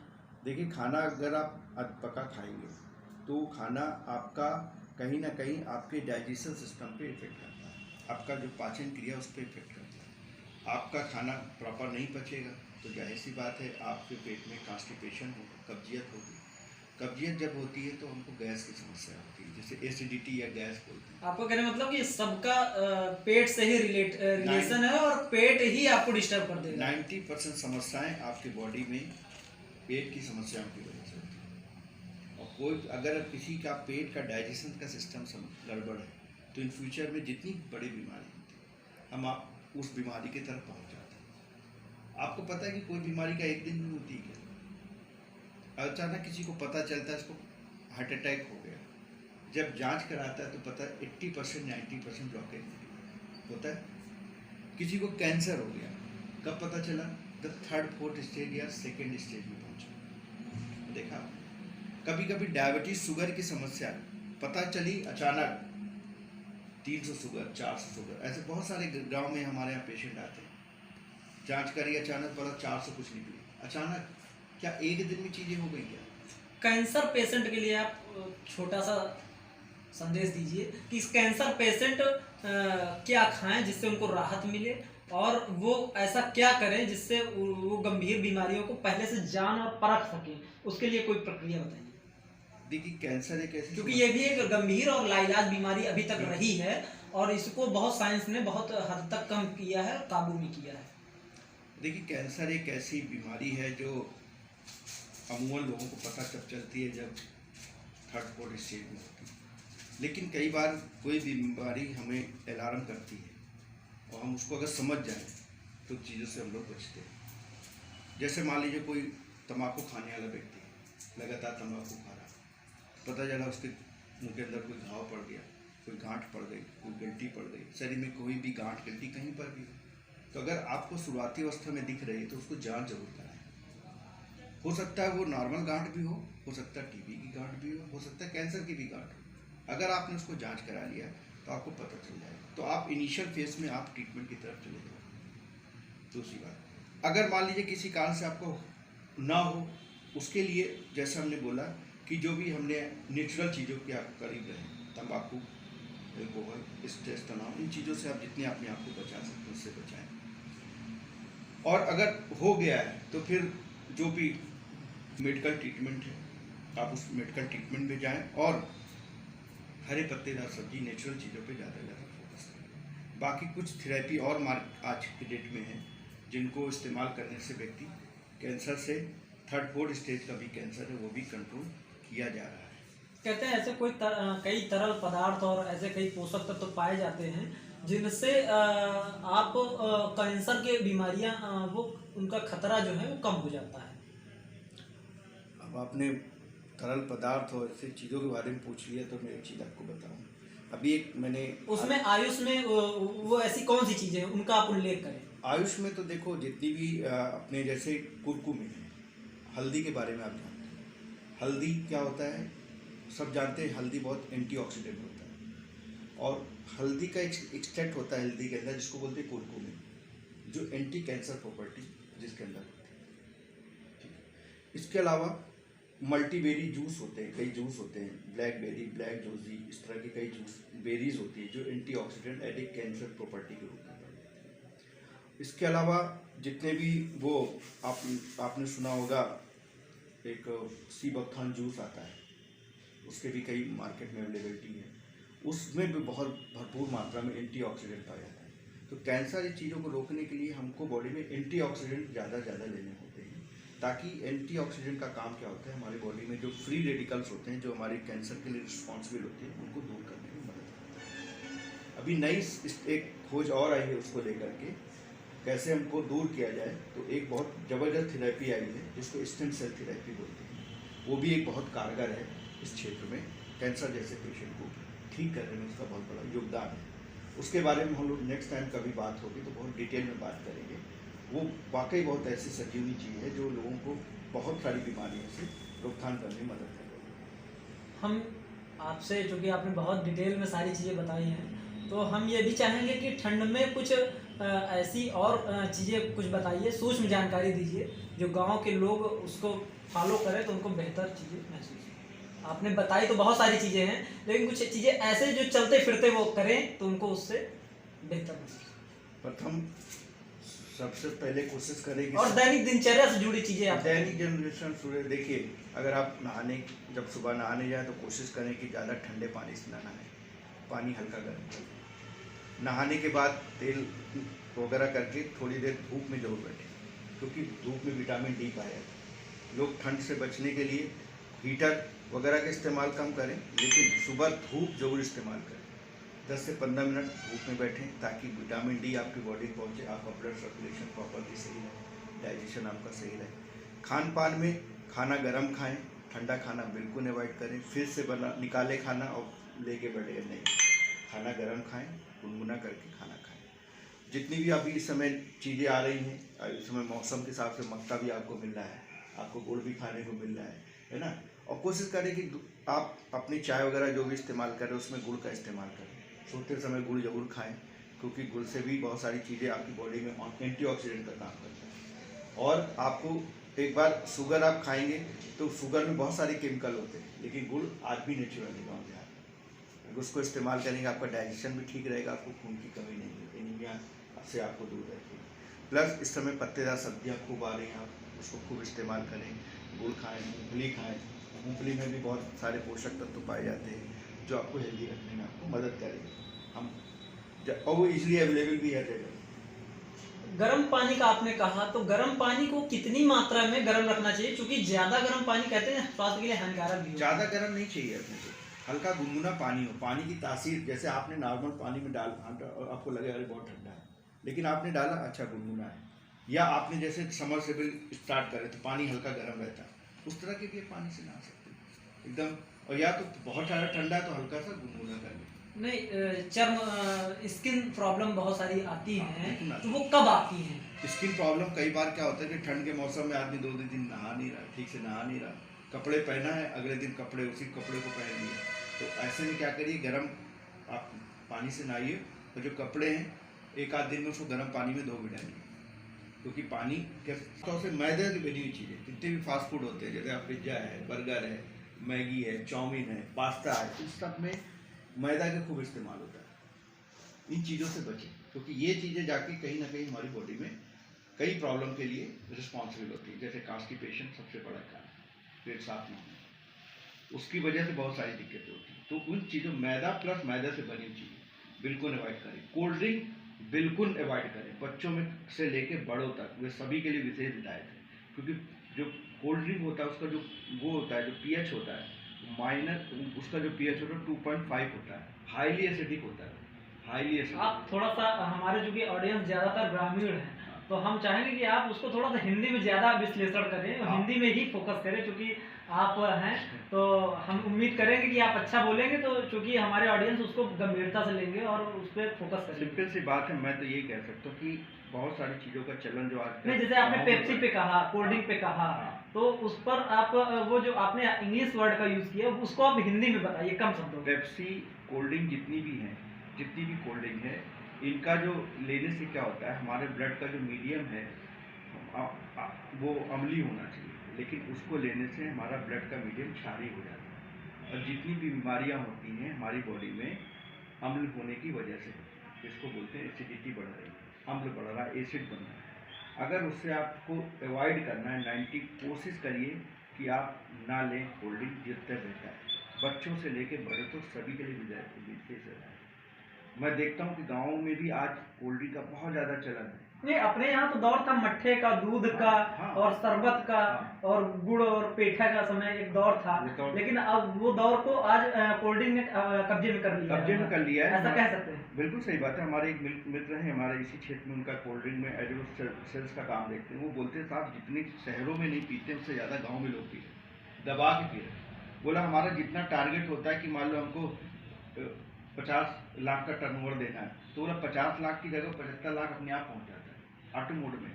देखिए, खाना अगर आप अधपका खाएंगे तो खाना आपका कहीं ना कहीं आपके डाइजेशन सिस्टम पे इफेक्ट करता है, आपका जो पाचन क्रिया उस पर इफेक्ट करता है। आपका खाना प्रॉपर नहीं पचेगा तो जाहिर सी बात है आपके पेट में कॉन्स्टिपेशन होगा, कब्जियत होगी। कब्जियत जब होती है तो हमको गैस की समस्या होती है, जैसे एसिडिटी या गैस बोलते हैं।
आपको कहने मतलब कि सबका पेट से ही रिलेशन है, और पेट ही आपको डिस्टर्ब कर देगा।
90% समस्याएं आपके बॉडी में पेट की समस्याओं की वजह से होती है। और कोई अगर किसी का पेट का डाइजेशन का सिस्टम गड़बड़ है तो इन फ्यूचर में जितनी बड़ी बीमारी होती है हम आप उस बीमारी की तरफ पहुंच जाते हैं। आपको पता है कि कोई बीमारी का एक दिन में होती है, अचानक किसी को पता चलता है इसको हार्ट अटैक हो गया, जब जांच कराता है तो पता है 80% 90% ब्लॉकेज होता है। किसी को कैंसर हो गया, कब पता चला? द 3rd 4th स्टेज या 2nd स्टेज में पहुंचा। देखा, कभी कभी डायबिटीज शुगर की समस्या पता चली अचानक, 300 शुगर 400 शुगर, ऐसे बहुत सारे गांव में हमारे यहाँ पेशेंट आते हैं, जांच करी अचानक पता 400 कुछ निकली अचानक। क्या एक दिन में चीजें हो गई क्या?
कैंसर पेशेंट के लिए आप छोटा सा संदेश दीजिए कि इस कैंसर पेशेंट क्या खाएं जिससे उनको राहत मिले, और वो ऐसा क्या करें जिससे वो गंभीर बीमारियों को पहले से जान और परख सके, उसके लिए कोई प्रक्रिया बताइए।
देखिए, कैंसर एक ऐसी,
क्योंकि ये भी एक गंभीर और लाइलाज बीमारी अभी तक रही है, और इसको बहुत साइंस ने बहुत हद तक कम किया है, काबू में किया है।
देखिए, कैंसर एक ऐसी बीमारी है जो अमूमन लोगों को पता तब चलती है जब 3rd 4th स्टेज में होती है, लेकिन कई बार कोई बीमारी हमें अलार्म करती है और हम उसको अगर समझ जाएं तो चीज़ों से हम लोग बचते हैं। जैसे मान लीजिए कोई तंबाकू खाने वाला व्यक्ति है, लगातार तंबाकू खा रहा, पता चला उसके मुंह के अंदर कोई घाव पड़ गया, कोई गांठ पड़ गई, कोई गिल्टी पड़ गई, शरीर में कोई भी गांठ गिल्टी कहीं पर भी हो, तो अगर आपको शुरुआती अवस्था में दिख रही है तो उसको जांच जरूर कराएं। हो सकता है वो नॉर्मल गांठ भी हो सकता है टीबी की गांठ भी हो सकता है कैंसर की भी गांठ हो। अगर आपने उसको जांच करा लिया तो आपको पता चल जाएगा, तो आप इनिशियल फेज में आप ट्रीटमेंट की तरफ चले जाओ। दूसरी बात, अगर मान लीजिए किसी कारण से आपको ना हो, उसके लिए जैसे हमने बोला कि जो भी हमने नेचुरल चीज़ों के आप करीब रहें, तंबाकू, अल्कोहल, स्ट्रेस, तनाव, इन चीज़ों से आप जितने अपने आप को बचा सकते हैं उससे बचाएं। और अगर हो गया है तो फिर जो भी मेडिकल ट्रीटमेंट है आप उस मेडिकल ट्रीटमेंट में जाएं और हरे पत्तेदार सब्जी, नेचुरल चीज़ों पे ज़्यादा फोकस करें। बाकी कुछ थेरेपी और आज के डेट में है जिनको इस्तेमाल करने से व्यक्ति कैंसर से 3rd-4th स्टेज का भी कैंसर है वो भी कंट्रोल किया जा रहा है।
कहते हैं ऐसे कई तरल पदार्थ और ऐसे कई पोषक तत्व पाए जाते हैं जिनसे आप कैंसर के बीमारियां वो उनका खतरा जो है वो कम हो जाता है।
अब आपने तरल पदार्थ और ऐसी चीज़ों के बारे में पूछ लिया तो मैं एक चीज़ आपको बताऊं। अभी एक मैंने
उसमें आयुष में वो ऐसी कौन सी चीज़ें हैं उनका आप उल्लेख करें।
आयुष में तो देखो जितनी भी अपने जैसे कुरकुमे है, हल्दी के बारे में आप जानते हैं। हल्दी क्या होता है, सब जानते हैं हल्दी बहुत एंटीऑक्सीडेंट होता है और हल्दी का एक एक्सट्रैक्ट होता है हल्दी के अंदर जिसको बोलते हैं कुरकुमे, जो एंटी कैंसर प्रॉपर्टी जिसके अंदर होती है। ठीक है, इसके अलावा मल्टीबेरी जूस होते हैं, कई जूस होते हैं, ब्लैकबेरी, ब्लैक जोजी, इस तरह के कई जूस बेरीज होती है जो एंटीऑक्सीडेंट एंटी कैंसर प्रॉपर्टी के रूप में पाई जाती है। इसके अलावा जितने भी वो आपने सुना होगा एक सी बकथान जूस आता है, उसके भी कई मार्केट में अवेलेबिलिटी है, उसमें भी बहुत भरपूर मात्रा में एंटीऑक्सीडेंट पाया जाता है। तो कैंसर की चीज़ों को रोकने के लिए हमको बॉडी में एंटीऑक्सीडेंट ज़्यादा लेने होते हैं, ताकि एंटीऑक्सीडेंट का काम क्या होता है, हमारी बॉडी में जो फ्री रेडिकल्स होते हैं जो हमारे कैंसर के लिए रिस्पॉन्सिबल होते हैं उनको दूर करने में मदद करता है। अभी नई एक खोज और आई है उसको लेकर के कैसे हमको दूर किया जाए, तो एक बहुत ज़बरदस्त थेरेपी आई है जिसको स्टेम सेल थेरेपी बोलते हैं। वो भी एक बहुत कारगर है इस क्षेत्र में, कैंसर जैसे पेशेंट को ठीक करने में उसका बहुत बड़ा योगदान है। उसके बारे में हम लोग नेक्स्ट टाइम कभी बात होगी तो बहुत डिटेल में बात करेंगे। वो वाकई बहुत ऐसी सजीवनी चीज़ है जो लोगों को बहुत सारी बीमारियों से रोकथाम करने में मदद करेगी।
हम आपसे, चूँकि आपने बहुत डिटेल में सारी चीज़ें बताई हैं, तो हम ये भी चाहेंगे कि ठंड में कुछ ऐसी और चीज़ें कुछ बताइए, सूक्ष्म जानकारी दीजिए जो गांव के लोग उसको फॉलो करें तो उनको बेहतर चीज़ें महसूस हो। आपने बताई तो बहुत सारी चीज़ें हैं, लेकिन कुछ चीज़ें ऐसे जो चलते फिरते वो करें तो उनको उससे बेहतर महसूस।
प्रथम सबसे पहले कोशिश करेंगे
और दैनिक दिनचर्या से जुड़ी चीज़ें आप
दैनिक जनरेशन सूर्य देखिए, अगर आप जब सुबह नहाने जाए तो कोशिश करें कि ज़्यादा ठंडे पानी से ना नहाएं, पानी हल्का गर्म करें। नहाने के बाद तेल वगैरह करके थोड़ी देर धूप में जरूर बैठें, क्योंकि धूप में विटामिन डी पाया जाता है। लोग ठंड से बचने के लिए हीटर वगैरह का इस्तेमाल कम करें, लेकिन सुबह धूप जरूर इस्तेमाल करें। 10 से 15 मिनट धूप में बैठें ताकि विटामिन डी आपकी बॉडी में पहुँचे, आपका ब्लड सर्कुलेशन प्रॉपरली सही रहे, डाइजेशन आपका सही रहे। खान पान में खाना गर्म खाएं, ठंडा खाना बिल्कुल अवॉइड करें। फिर से निकाले खाना और लेके बैठे नहीं, खाना गर्म खाएं, गुनगुना करके खाना खाएं। जितनी भी अभी इस समय चीज़ें आ रही हैं, इस समय मौसम के हिसाब से मक्का भी आपको मिल रहा है, आपको गुड़ भी खाने को मिल रहा है ना। और कोशिश करें कि आप अपनी चाय वगैरह जो भी इस्तेमाल करें उसमें गुड़ का इस्तेमाल करें। सोते समय गुड़ जरूर खाएं, क्योंकि गुड़ से भी बहुत सारी चीज़ें आपकी बॉडी में एंटीऑक्सीडेंट का काम करता है। और आपको एक बार शुगर आप खाएंगे तो शुगर में बहुत सारे केमिकल होते हैं, लेकिन गुड़ आज भी नेचुरल है गाँव देहात। उसको इस्तेमाल करेंगे, आपका डाइजेशन भी ठीक रहेगा, आपको खून की कमी नहीं होगी, एनीमिया से आपको दूर रखेगी। प्लस इस समय पत्तेदार सब्जियाँ खूब आ रही हैं, आप उसको खूब इस्तेमाल करें, गुड़ खाएँ, मूँगफली खाएँ। मूँगफली में भी बहुत सारे पोषक तत्व पाए जाते हैं जो आपको हेल्दी रखने में आपको मदद करेंगे। और वो इजीली अवेलेबल भी है जगह।
गर्म पानी का आपने कहा, तो गर्म पानी को कितनी मात्रा में गर्म रखना चाहिए, क्योंकि ज़्यादा गर्म पानी कहते हैं स्वास्थ्य के लिए हानिकारक भी है।
ज़्यादा गर्म नहीं चाहिए अपने को, हल्का गुनगुना पानी हो। पानी की तासीर जैसे आपने नॉर्मल पानी में और आपको लगे अरे बहुत ठंडा है, लेकिन आपने डाला अच्छा गुनगुना है, या आपने जैसे समरसेबल स्टार्ट करे तो पानी हल्का गर्म रहता है, उस तरह के भी पानी से नहा सकते हैं एकदम। और या तो बहुत ज़्यादा ठंडा है तो हल्का सा गुनगुना कर लें,
नहीं, चर्म स्किन प्रॉब्लम बहुत सारी आती हैं,
बिल्कुल
तो वो कब आती हैं?
स्किन प्रॉब्लम कई बार क्या होता है कि ठंड के मौसम में आदमी 2 दिन नहा नहीं रहा, ठीक से नहा नहीं रहा, कपड़े पहना है, अगले दिन कपड़े उसी कपड़े को पहन लिए। तो ऐसे में क्या करिए, गर्म आप पानी से नहाइए, और जो कपड़े हैं 1 आध दिन में उसको गर्म पानी में धो भी डालिए, क्योंकि पानी के तौर से मैदे की बनी हुई चीज़ें जितने भी फास्ट फूड होते हैं, जैसे आप पिज्ज़ा है, बर्गर है, मैगी है, चाउमीन है, पास्ता है, इस सब में मैदा का खूब इस्तेमाल होता है। इन चीज़ों से बचें, क्योंकि ये चीज़ें जाके कहीं ना कहीं हमारी बॉडी में कई प्रॉब्लम के लिए रिस्पॉन्सिबल होती है, जैसे कॉन्स्टिपेशन सबसे बड़ा कारण, पेट साफ नहीं होना, उसकी वजह से बहुत सारी दिक्कतें होती हैं। तो उन चीज़ों, मैदा प्लस मैदा से बनी हुई चीज़ें बिल्कुल अवॉइड करें। कोल्ड ड्रिंक बिल्कुल अवॉइड करें, बच्चों में से लेके बड़ों तक, वे सभी के लिए विशेष हिदायत है, क्योंकि जो कोल्ड ड्रिंक होता है उसका जो वो होता है, जो पीएच होता है माइनस, उसका जो पीएच होता है 2.5 होता है, हाईली एसिडिक होता है, हाईली एसिडिक।
आप थोड़ा सा, हमारे जो कि ऑडियंस ज़्यादातर ग्रामीण है, तो हम चाहेंगे कि आप उसको थोड़ा सा हिंदी में ज़्यादा विश्लेषण करें,
हाँ।
हिंदी में ही फोकस करें, क्योंकि आप हैं, तो हम उम्मीद करेंगे कि आप अच्छा बोलेंगे, तो चूंकि हमारे ऑडियंस उसको गंभीरता से लेंगे और उस पर फोकस करेंगे।
सिंपल सी बात है, मैं तो यही कह सकता हूँ कि बहुत सारी चीज़ों का चलन जो आज
नहीं, जैसे आपने पेप्सी पे कहा, कोल्ड ड्रिंक पे कहा, तो उस पर आप वो जो आपने इंग्लिश वर्ड का यूज़ किया उसको आप हिंदी में बताइए कम शब्दों में।
पेप्सी, कोल्ड ड्रिंक जितनी भी हैं, जितनी भी कोल्ड ड्रिंक है, इनका जो लेने से क्या होता है, हमारे ब्लड का जो मीडियम है वो अम्लीय होना चाहिए, लेकिन उसको लेने से हमारा ब्लड का मीडियम क्षारीय हो जाता है, और जितनी भी बीमारियां होती हैं हमारी बॉडी में अम्ल होने की वजह से, इसको बोलते हैं एसिडिटी बढ़ रही है, अम्ल बढ़ रहा है, एसिड बन रहा है। अगर उससे आपको अवॉइड करना है, 90 कोशिश करिए कि आप ना लें कोल्ड ड्रिंक, जितने बेहतर है। बच्चों से लेके बड़े तो सभी के लिए विशेष है। मैं देखता हूँ कि गाँव में भी आज कोल्ड ड्रिंक का बहुत ज़्यादा चलन है।
नहीं, अपने यहाँ तो दौर था मट्ठे का, दूध का,
हाँ,
और शरबत का,
हाँ,
और गुड़ और पेठा का समय एक दौर था, लेकिन अब वो दौर को आज कोल्ड ड्रिंक ने कब्जे में कर लिया है, ऐसा कह सकते हैं।
बिल्कुल सही बात है। हमारे एक मित्र हैं हमारे इसी क्षेत्र में, उनका कोल्ड ड्रिंक में एज सेल्स का काम देखते हैं। वो बोलते हैं साहब जितने शहरों में नहीं पीते उससे ज़्यादा गाँव में लोग पी रहे, दबा के पी रहे। बोला हमारा जितना टारगेट होता है कि मान लो हमको 50 लाख का टर्नओवर देना है, तो बोला 50 लाख की जगह 75 लाख अपने आप पहुँच जाता है ऑटो मोड में।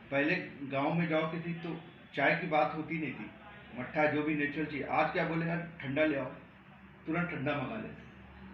पहले गांव में जाओ किसी तो चाय की बात होती नहीं थी, मट्ठा जो भी नेचुरल चीज़, आज क्या बोलेगा ठंडा ले आओ, तुरंत ठंडा मंगा लेते,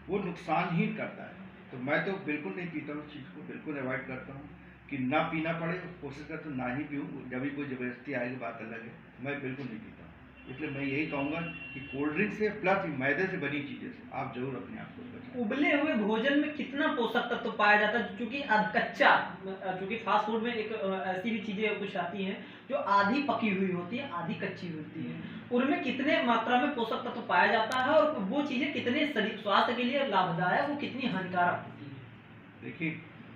वो नुकसान ही करता है। तो मैं तो बिल्कुल नहीं पीता हूँ, उस चीज़ को बिल्कुल अवॉइड करता हूँ कि ना पीना पड़े, कोशिश करता हूँ ना ही पीऊँ, जब भी कोई ज़बरदस्ती आएगी बात अलग है, मैं बिल्कुल नहीं पीता हूँ। इसलिए मैं यही कहूँगा कि कोल्ड ड्रिंक से प्लस मैदे से बनी चीज़ें से आप जरूर अपने आप को बचाएं।
उबले हुए भोजन में कितना पोषक तत्व तो पाया जाता है, क्योंकि कच्चा, क्योंकि फास्ट फूड में एक ऐसी भी चीजें कुछ आती हैं जो आधी पकी हुई होती है, आधी कच्ची होती है, उनमें कितने मात्रा में पोषक तत्व तो पाया जाता है, और वो चीजें कितने शरीर स्वास्थ्य के लिए लाभदायक, वो कितनी हानिकारक होती है।
देखिए,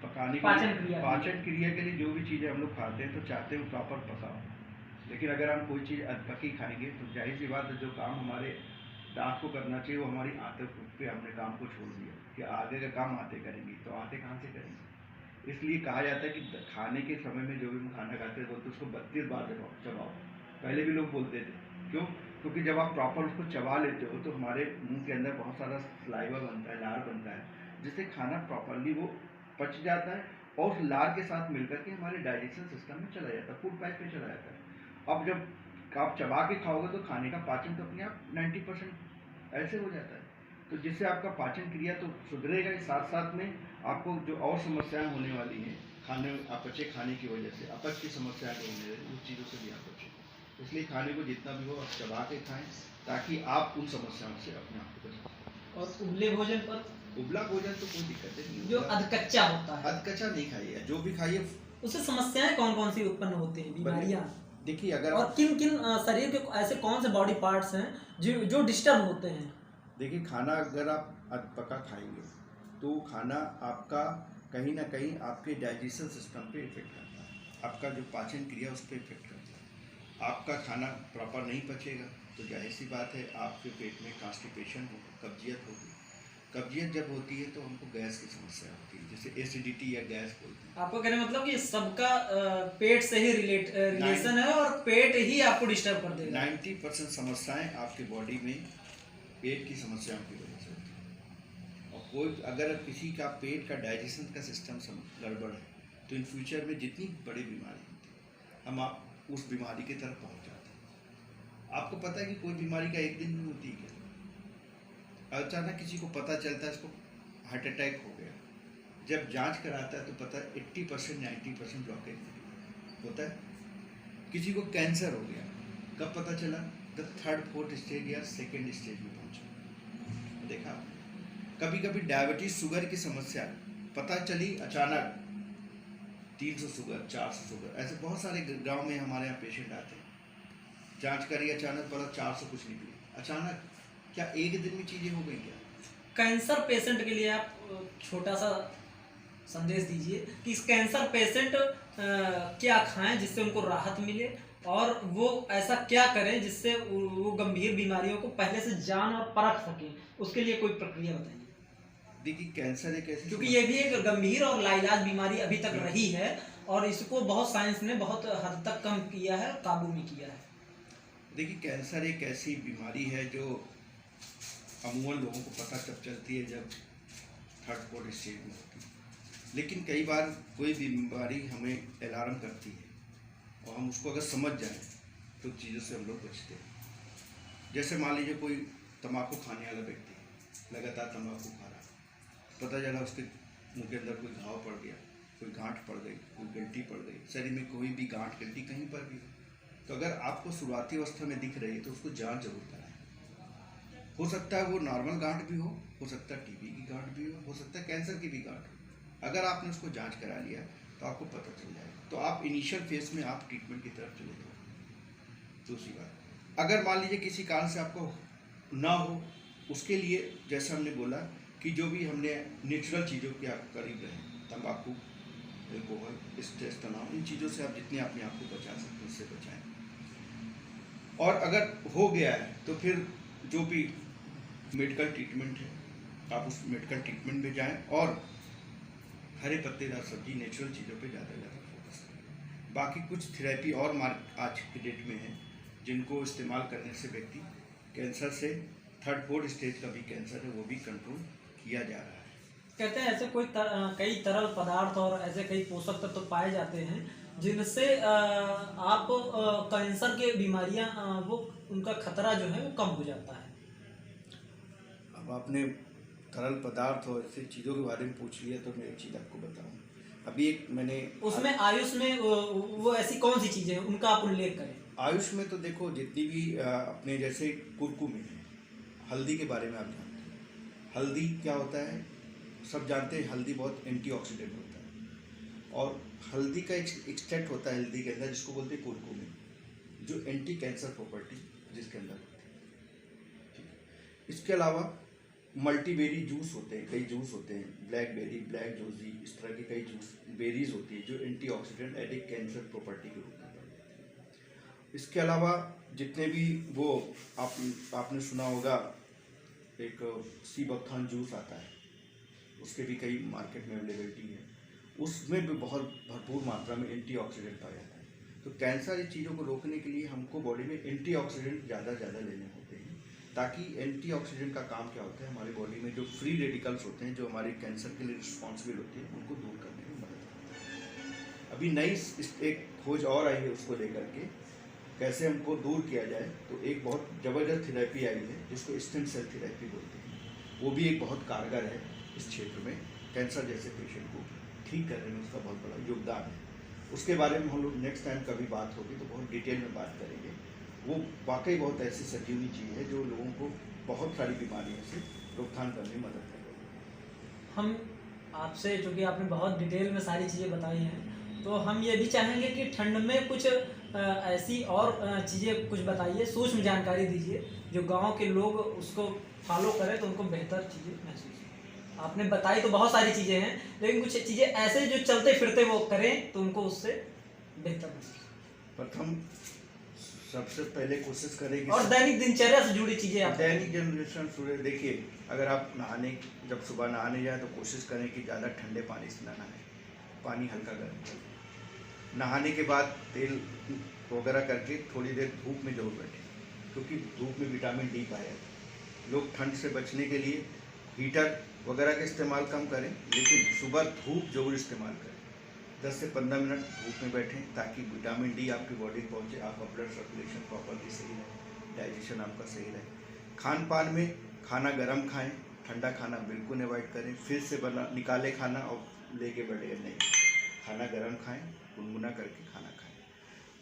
पकाने पाचन क्रिया के लिए जो भी चीज़ें हम लोग खाते हैं तो चाहते हैं प्रॉपर पकाओ, लेकिन अगर हम कोई चीज़ अधपकी खाएंगे तो जाहिर सी बात है जो काम हमारे दांत को करना चाहिए वो हमारी आंतों पे हमने काम को छोड़ दिया कि आगे का काम आते करेंगी, तो आते कहाँ से करेंगे। इसलिए कहा जाता है कि खाने के समय में जो भी हम खाना खाते हैं बोलते उसको 32 बार चबाओ। पहले भी लोग बोलते थे, क्यों? क्योंकि जब आप प्रॉपर उसको चबा लेते हो तो हमारे मुंह के अंदर बहुत सारा सलाइवा बनता है, लार बनता है, जिससे खाना प्रॉपरली वो पच जाता है, और उस लार के साथ मिलकर के हमारे डाइजेशन सिस्टम में चला जाता है, फूड पाइप में चला जाता है। अब जब आप चबा के खाओगे तो खाने का पाचन तो अपने आप 90% ऐसे हो जाता है, तो जिससे आपका पाचन क्रिया तो सुधरेगा ही, साथ साथ में आपको जो और समस्याएं होने वाली हैं खाने अपचे खाने की वजह से, अपच की समस्याएं जो होने वाली उस चीज़ों से भी आप बचें। इसलिए खाने को जितना भी हो आप चबा के खाएं, ताकि आप उन समस्याओं से अपने आप को बचाएं।
और उबले भोजन पर,
उबला भोजन तो कोई दिक्कत नहीं,
जो अधकच्चा होता है,
अधकच्चा नहीं खाइए, जो भी खाइए।
उससे समस्याएं कौन कौन सी उत्पन्न होती हैं, बीमारियां?
देखिए, अगर
और किन किन शरीर के ऐसे कौन से बॉडी पार्ट्स हैं जो डिस्टर्ब होते हैं?
देखिए, खाना अगर आप अधपका खाएंगे तो खाना आपका कहीं ना कहीं आपके डाइजेशन सिस्टम पे इफेक्ट करता है, आपका जो पाचन क्रिया उस पर इफेक्ट करता है। आपका खाना प्रॉपर नहीं पचेगा तो जाहिर सी बात है आपके पेट में कॉन्स्टिपेशन होगा, कब्जियत होगी। कब्जियत जब होती है तो हमको गैस की समस्या होती है, जैसे एसिडिटी या गैस बोलते हैं।
आपको कहने मतलब कि सबका पेट से ही रिलेशन है, और पेट ही आपको डिस्टर्ब कर देगा।
90% समस्याएं आपके बॉडी में पेट की समस्याओं की वजह से होती है, और कोई अगर किसी का पेट का डाइजेशन का सिस्टम गड़बड़ है तो इन फ्यूचर में जितनी बड़ी बीमारी होती है हम आप उस बीमारी की तरफ पहुंच जाते हैं। आपको पता है कि कोई बीमारी का एक दिन में होती है क्या? अचानक किसी को पता चलता है इसको हार्ट अटैक हो गया, जब जांच कराता है तो पता है 80% 90% ब्लॉकेज होता है। किसी को कैंसर हो गया, कब पता चला? द 3rd 4th स्टेज या 2nd स्टेज में पहुंचा। देखा, कभी कभी डायबिटीज शुगर की समस्या पता चली अचानक 300 शुगर 400 शुगर, ऐसे बहुत सारे गांव में हमारे यहाँ पेशेंट आते हैं, जांच करी अचानक पता 400 कुछ निकली अचानक। क्या एक दिन में चीजें हो गई क्या?
कैंसर पेशेंट के लिए आप छोटा सा संदेश दीजिए कि इस कैंसर पेशेंट क्या खाएं जिससे उनको राहत मिले, और वो ऐसा क्या करें जिससे वो गंभीर बीमारियों को पहले से जान और परख सकें, उसके लिए कोई प्रक्रिया बताइए।
देखिए, कैंसर एक ऐसी,
क्योंकि ये भी एक गंभीर और लाइलाज बीमारी अभी तक रही है और इसको बहुत साइंस ने बहुत हद तक कम किया है, काबू में किया है।
देखिए, कैंसर एक ऐसी बीमारी है जो अमूमन लोगों को पता तब चलती है जब 3rd 4th स्टेज में होती है, लेकिन कई बार कोई बीमारी हमें अलार्म करती है और हम उसको अगर समझ जाएं तो चीज़ों से हम लोग बचते हैं। जैसे मान लीजिए कोई तंबाकू खाने वाला व्यक्ति है, लगातार तंबाकू खा रहा है, पता चला उसके मुंह के अंदर कोई घाव पड़ गया, कोई गांठ पड़ गई, कोई गिल्टी पड़ गई, शरीर में कोई भी गांठ गिल्टी कहीं पर भी, तो अगर आपको शुरुआती अवस्था में दिख रही है तो उसको जांच जरूर कराएं। हो सकता है वो नॉर्मल गांठ भी हो सकता है टीबी की गांठ भी हो सकता है कैंसर की भी गांठ हो। अगर आपने उसको जांच करा लिया तो आपको पता चल जाएगा, तो आप इनिशियल फेज में आप ट्रीटमेंट की तरफ चले जाओ। दूसरी बात, अगर मान लीजिए किसी कारण से आपको ना हो, उसके लिए जैसे हमने बोला कि जो भी हमने नेचुरल चीज़ों के आप करीब रहें, तंबाकू, एल्कोहल, स्ट्रेस, तनाव, इन चीज़ों से आप जितने अपने आप को बचा सकते हैं उससे बचाएं। और अगर हो गया है तो फिर जो भी मेडिकल ट्रीटमेंट है आप उस मेडिकल ट्रीटमेंट में जाएं और हरे पत्तेदार सब्जी, नेचुरल चीज़ों पे ज़्यादा फोकस करें। बाकी कुछ थेरेपी और आज की डेट में है जिनको इस्तेमाल करने से व्यक्ति कैंसर से 3rd 4th स्टेज का भी कैंसर है वो भी कंट्रोल किया जा रहा है।
कहते हैं ऐसे कई तरल पदार्थ और ऐसे कई पोषक तत्व तो पाए जाते हैं जिनसे आप कैंसर के बीमारियां वो उनका खतरा जो है वो कम हो जाता है।
अब आपने तरल पदार्थ और ऐसी चीज़ों के बारे में पूछ लिया तो मैं एक चीज़ आपको बताऊं। अभी एक मैंने
उसमें आयुष में वो ऐसी कौन सी चीज़ें हैं उनका आप उल्लेख करें।
आयुष में तो देखो जितनी भी अपने जैसे कुरकुमे है, हल्दी के बारे में आप जानते हैं। हल्दी क्या होता है, सब जानते हैं, हल्दी बहुत एंटीऑक्सीडेंट होता है और हल्दी का एक एक्सट्रैक्ट होता है हल्दी के अंदर जिसको बोलते हैं कुरकुमे, जो एंटी कैंसर प्रॉपर्टी जिसके अंदर होती है। ठीक है, इसके अलावा मल्टीबेरी जूस होते हैं, कई जूस होते हैं, ब्लैकबेरी, ब्लैक जोजी, इस तरह की कई जूस बेरीज होती है जो एंटीऑक्सीडेंट एंटी कैंसर प्रॉपर्टी के रूप में बनती है। इसके अलावा जितने भी वो आपने सुना होगा एक सी बकथान जूस आता है, उसके भी कई मार्केट में अवेलेबिलिटी है, उसमें भी बहुत भरपूर मात्रा में एंटीऑक्सीडेंट पाया जाता है। तो कैंसर की चीज़ों को रोकने के लिए हमको बॉडी में एंटीऑक्सीडेंट ज़्यादा लेने होते हैं, ताकि एंटीऑक्सीडेंट का काम क्या होता है, हमारी बॉडी में जो फ्री रेडिकल्स होते हैं जो हमारे कैंसर के लिए रिस्पॉन्सिबल होते हैं उनको दूर करने में मदद करता है। अभी नई एक खोज और आई है उसको लेकर के कैसे हमको दूर किया जाए, तो एक बहुत ज़बरदस्त थेरेपी आई है जिसको स्टेम सेल थेरेपी बोलते हैं। वो भी एक बहुत कारगर है इस क्षेत्र में, कैंसर जैसे पेशेंट को ठीक करने में उसका बहुत बड़ा योगदान है। उसके बारे में हम लोग नेक्स्ट टाइम कभी बात होगी तो बहुत डिटेल में बात करेंगे। वो वाकई बहुत ऐसी संजीवनी चीज़ है जो लोगों को बहुत सारी बीमारियों से रोकथाम करने में मदद करेगी।
हम आपसे, चूँकि आपने बहुत डिटेल में सारी चीज़ें बताई हैं, तो हम ये भी चाहेंगे कि ठंड में कुछ ऐसी और चीज़ें कुछ बताइए, सूक्ष्म जानकारी दीजिए जो गांव के लोग उसको फॉलो करें तो उनको बेहतर चीज़ें महसूस हो। आपने बताई तो बहुत सारी चीज़ें हैं, लेकिन कुछ चीज़ें ऐसे जो चलते फिरते वो करें तो उनको उससे बेहतर महसूस।
प्रथम सबसे पहले कोशिश करेंगे
और दैनिक दिनचर्या से जुड़ी चीज़ें आप
दैनिक जनरेशन सूर्य देखिए, अगर आप जब सुबह नहाने जाए तो कोशिश करें कि ज़्यादा ठंडे पानी से ना नहाएं, पानी हल्का गर्म करें। नहाने के बाद तेल वगैरह करके थोड़ी देर धूप में जरूर बैठें, क्योंकि धूप में विटामिन डी पाया जाता है। लोग ठंड से बचने के लिए हीटर वगैरह का इस्तेमाल कम करें, लेकिन सुबह धूप जरूर इस्तेमाल करें। 10 से 15 मिनट धूप में बैठें ताकि विटामिन डी आपकी बॉडी में पहुँचे, आपका ब्लड सर्कुलेशन प्रॉपरली सही रहे, डाइजेशन आपका सही रहे। खान पान में खाना गर्म खाएं, ठंडा खाना बिल्कुल अवॉइड करें। फिर से बना निकाले खाना और लेके बैठे नहीं, खाना गर्म खाएं, गुनगुना करके खाना खाएं।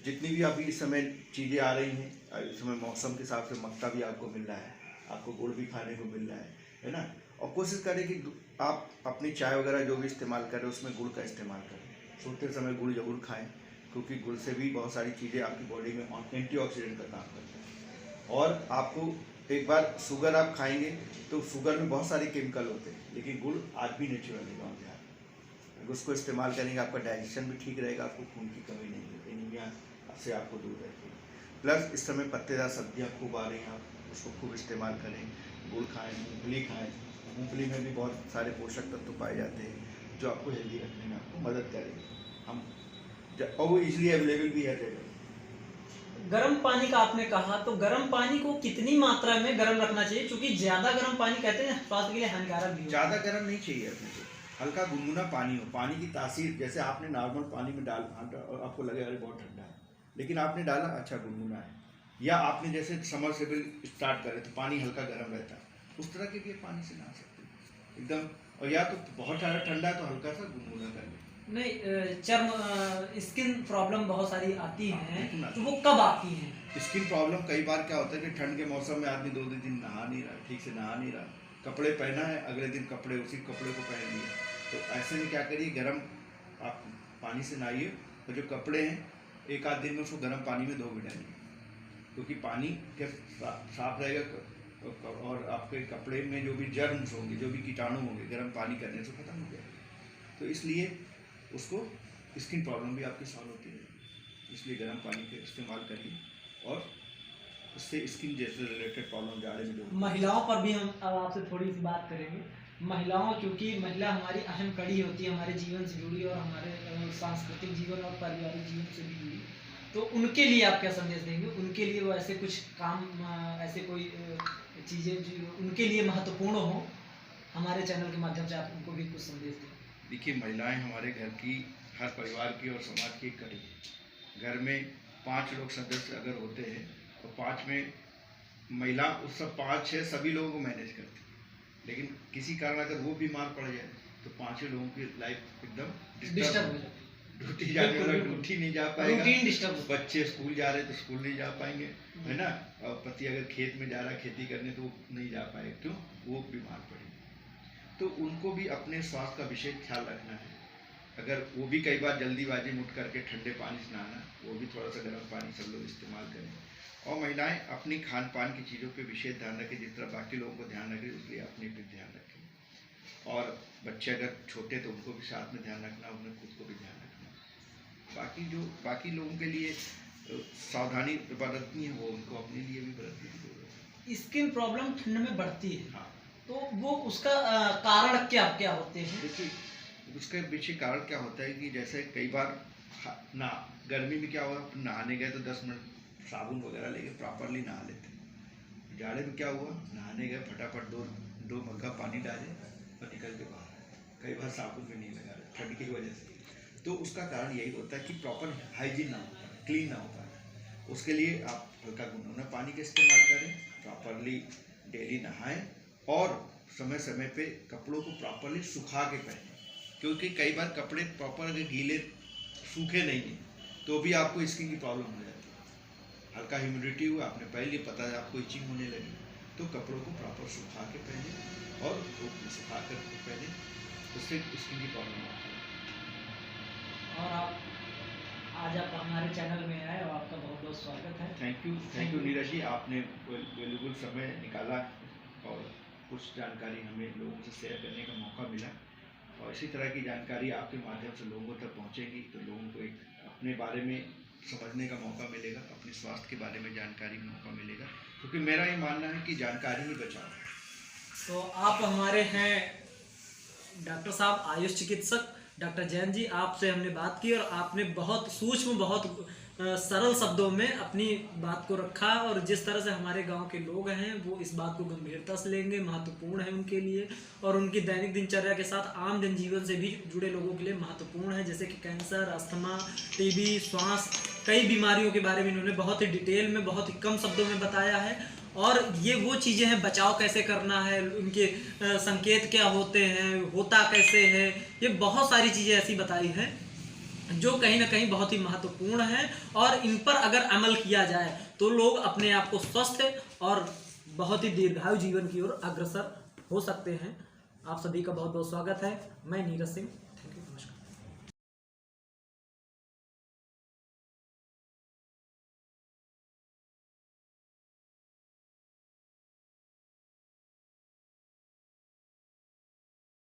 जितनी भी अभी इस समय चीज़ें आ रही हैं, इस समय मौसम के हिसाब से मक्का भी आपको मिल रहा है, आपको गुड़ भी खाने को मिल रहा है ना। और कोशिश करें कि आप अपनी चाय वगैरह जो भी इस्तेमाल करें उसमें गुड़ का इस्तेमाल करें। सोते समय गुड़ जरूर खाएं, क्योंकि गुड़ से भी बहुत सारी चीज़ें आपकी बॉडी में एंटीऑक्सीडेंट का काम करती हैं। और आपको एक बार शुगर आप खाएंगे तो शुगर में बहुत सारे केमिकल होते हैं, लेकिन गुड़ आज भी नेचुरल है गाँव देहात। उसको इस्तेमाल करेंगे आपका डाइजेशन भी ठीक रहेगा, आपको खून की कमी नहीं होगी, एनीमिया से आपको दूर रखेगी। प्लस इस समय पत्तेदार सब्जियाँ खूब आ रही हैं, आप उसको खूब इस्तेमाल करें। गुड़ खाएँ, मूँगफली खाएँ, मूँगफली में भी बहुत सारे पोषक तत्व पाए जाते हैं जो आपको हेल्दी रखने में आपको मदद करेंगे। और वो इजीली अवेलेबल भी है।
गर्म पानी का आपने कहा, तो गर्म पानी को कितनी मात्रा में गर्म रखना चाहिए? क्योंकि ज्यादा गर्म पानी कहते हैं स्वास्थ्य के लिए हानिकारक भी है।
ज़्यादा गर्म नहीं चाहिए अपने को, हल्का गुनगुना पानी हो। पानी की तासीर जैसे आपने नॉर्मल पानी में डाल और आपको लगे अरे बहुत ठंडा है, लेकिन आपने डाला अच्छा गुनगुना है, या आपने जैसे समरसेबल स्टार्ट करे तो पानी हल्का गर्म रहता है, उस तरह के भी पानी से नहा सकते हैं एकदम। और या तो बहुत सारा ठंडा है तो हल्का सा गुनगुना कर ले।
नहीं, चर्म स्किन प्रॉब्लम बहुत सारी आती हैं, तो वो कब आती हैं?
स्किन प्रॉब्लम कई बार क्या होता है कि ठंड के मौसम में आदमी 2 दिन नहा नहीं रहा, ठीक से नहा नहीं रहा, कपड़े पहना है, अगले दिन कपड़े उसी कपड़े को पहन लिया। तो ऐसे में क्या करिए, गर्म आप पानी से नहाइए, और जो कपड़े हैं एक आध दिन में उसको गर्म पानी में धो भी डालिए, क्योंकि पानी के साफ रहेगा और आपके कपड़े में जो भी जर्म्स होंगे, जो भी कीटाणु होंगे, गर्म पानी करने से खत्म हो जाएगा। तो इसलिए उसको स्किन प्रॉब्लम भी आपकी सॉल्व होती है, इसलिए गर्म पानी का इस्तेमाल करिए, और उससे स्किन जैसे रिलेटेड प्रॉब्लम जाड़े में जो।
महिलाओं पर भी हम अब आपसे थोड़ी सी बात करेंगे। महिलाओं, क्योंकि महिला हमारी अहम कड़ी होती है, हमारे जीवन से जुड़ी और हमारे सांस्कृतिक जीवन और पारिवारिक जीवन से भी जुड़ी, तो उनके लिए आप क्या संदेश देंगे? उनके लिए वो ऐसे कुछ काम, ऐसे कोई चीज़ें जो उनके लिए महत्वपूर्ण हो, हमारे चैनल के माध्यम से आप उनको भी कुछ संदेश दें।
देखिए, महिलाएं हमारे घर की, हर परिवार की और समाज की कड़ी है। घर में 5 लोग सदस्य अगर होते हैं तो 5 में महिला उस सब 5-6 सभी लोगों को मैनेज करती है, लेकिन किसी कारण अगर वो बीमार पड़ जाए तो 5 लोगों की लाइफ एकदम डिस्टर्ब हो जाती है। ड्यूटी जाने वाला ड्यूटी नहीं जा पाएगा, बच्चे स्कूल जा रहे तो स्कूल नहीं जा पाएंगे, है ना। और पति अगर खेत में जा रहा है खेती करने तो वो नहीं जा पाएगा, क्यों? वो बीमार पड़ेगा। तो उनको भी अपने स्वास्थ्य का विशेष ख्याल रखना है। अगर वो भी कई बार जल्दीबाजी में उठ करके ठंडे पानी से नहाना, वो भी थोड़ा सा गर्म पानी सब लोग इस्तेमाल करें। और महिलाएं अपनी खान पान की चीज़ों पे विशेष ध्यान रखें, जिस तरह बाकी लोगों को ध्यान रखें उसलिए अपने पे ध्यान रखें। और बच्चे अगर छोटे तो उनको भी साथ में ध्यान रखना, उन्हें खुद को भी ध्यान रखना। बाकी लोगों के लिए सावधानी बरतनी है, वो उनको अपने लिए भी बरतने की जरूरत है।
स्किन प्रॉब्लम ठंड में बढ़ती है,
हाँ,
तो वो उसका कारण क्या होते हैं?
देखिए, उसके पीछे कारण क्या होता है कि जैसे कई बार ना गर्मी में क्या हुआ, नहाने गए तो 10 मिनट साबुन वगैरह लेके प्रॉपरली नहा लेते हैं। जाड़े में क्या हुआ, नहाने गए फटाफट दो मग्गा पानी डाले और निकल के बाहर, कई बार साबुन भी नहीं लगा रहे ठंड की वजह से। तो उसका कारण यही होता है कि प्रॉपर हाइजीन ना हो पाए, क्लीन ना हो पाए। उसके लिए आप हल्का गुनगुना पानी का इस्तेमाल करें, प्रॉपरली डेली नहाएं, और समय समय पे कपड़ों को प्रॉपरली सुखा के पहनें, क्योंकि कई बार कपड़े प्रॉपर अगर गीले सूखे नहीं हैं तो भी आपको स्किन की प्रॉब्लम हो जाती है। हल्का ह्यूमिडिटी हुआ, आपने पहन लिया, पता है आपको इचिंग होने लगी, तो कपड़ों को प्रॉपर सुखा के पहने और धूप में सुखा कर पहने, उससे स्किन की प्रॉब्लम आती है।
और आज आप हमारे चैनल में आए और आपका बहुत बहुत स्वागत है।
थैंक यू नीरज जी, आपने वैल्यूबल समय निकाला और कुछ जानकारी हमें लोगों से शेयर करने का मौका मिला, और इसी तरह की जानकारी आपके माध्यम से लोगों तक पहुंचेगी तो लोगों को एक अपने बारे में समझने का मौका मिलेगा, अपने स्वास्थ्य के बारे में जानकारी का मौका मिलेगा, क्योंकि मेरा ये मानना है कि जानकारी ही बचाओ।
तो आप हमारे हैं डॉक्टर साहब, आयुष चिकित्सक, डॉक्टर जैन जी, आपसे हमने बात की और आपने बहुत सूक्ष्म, बहुत सरल शब्दों में अपनी बात को रखा, और जिस तरह से हमारे गांव के लोग हैं वो इस बात को गंभीरता से लेंगे, महत्वपूर्ण है उनके लिए, और उनकी दैनिक दिनचर्या के साथ आम जनजीवन से भी जुड़े लोगों के लिए महत्वपूर्ण है, जैसे कि कैंसर, अस्थमा, टीबी, श्वास, कई बीमारियों के बारे में इन्होंने बहुत ही डिटेल में, बहुत ही कम शब्दों में बताया है। और ये वो चीज़ें हैं, बचाव कैसे करना है, उनके संकेत क्या होते हैं, होता कैसे है, ये बहुत सारी चीज़ें ऐसी बताई हैं जो कहीं ना कहीं बहुत ही महत्वपूर्ण है, और इन पर अगर अमल किया जाए तो लोग अपने आप को स्वस्थ और बहुत ही दीर्घायु जीवन की ओर अग्रसर हो सकते हैं। आप सभी का बहुत बहुत स्वागत है। मैं नीरज सिंह।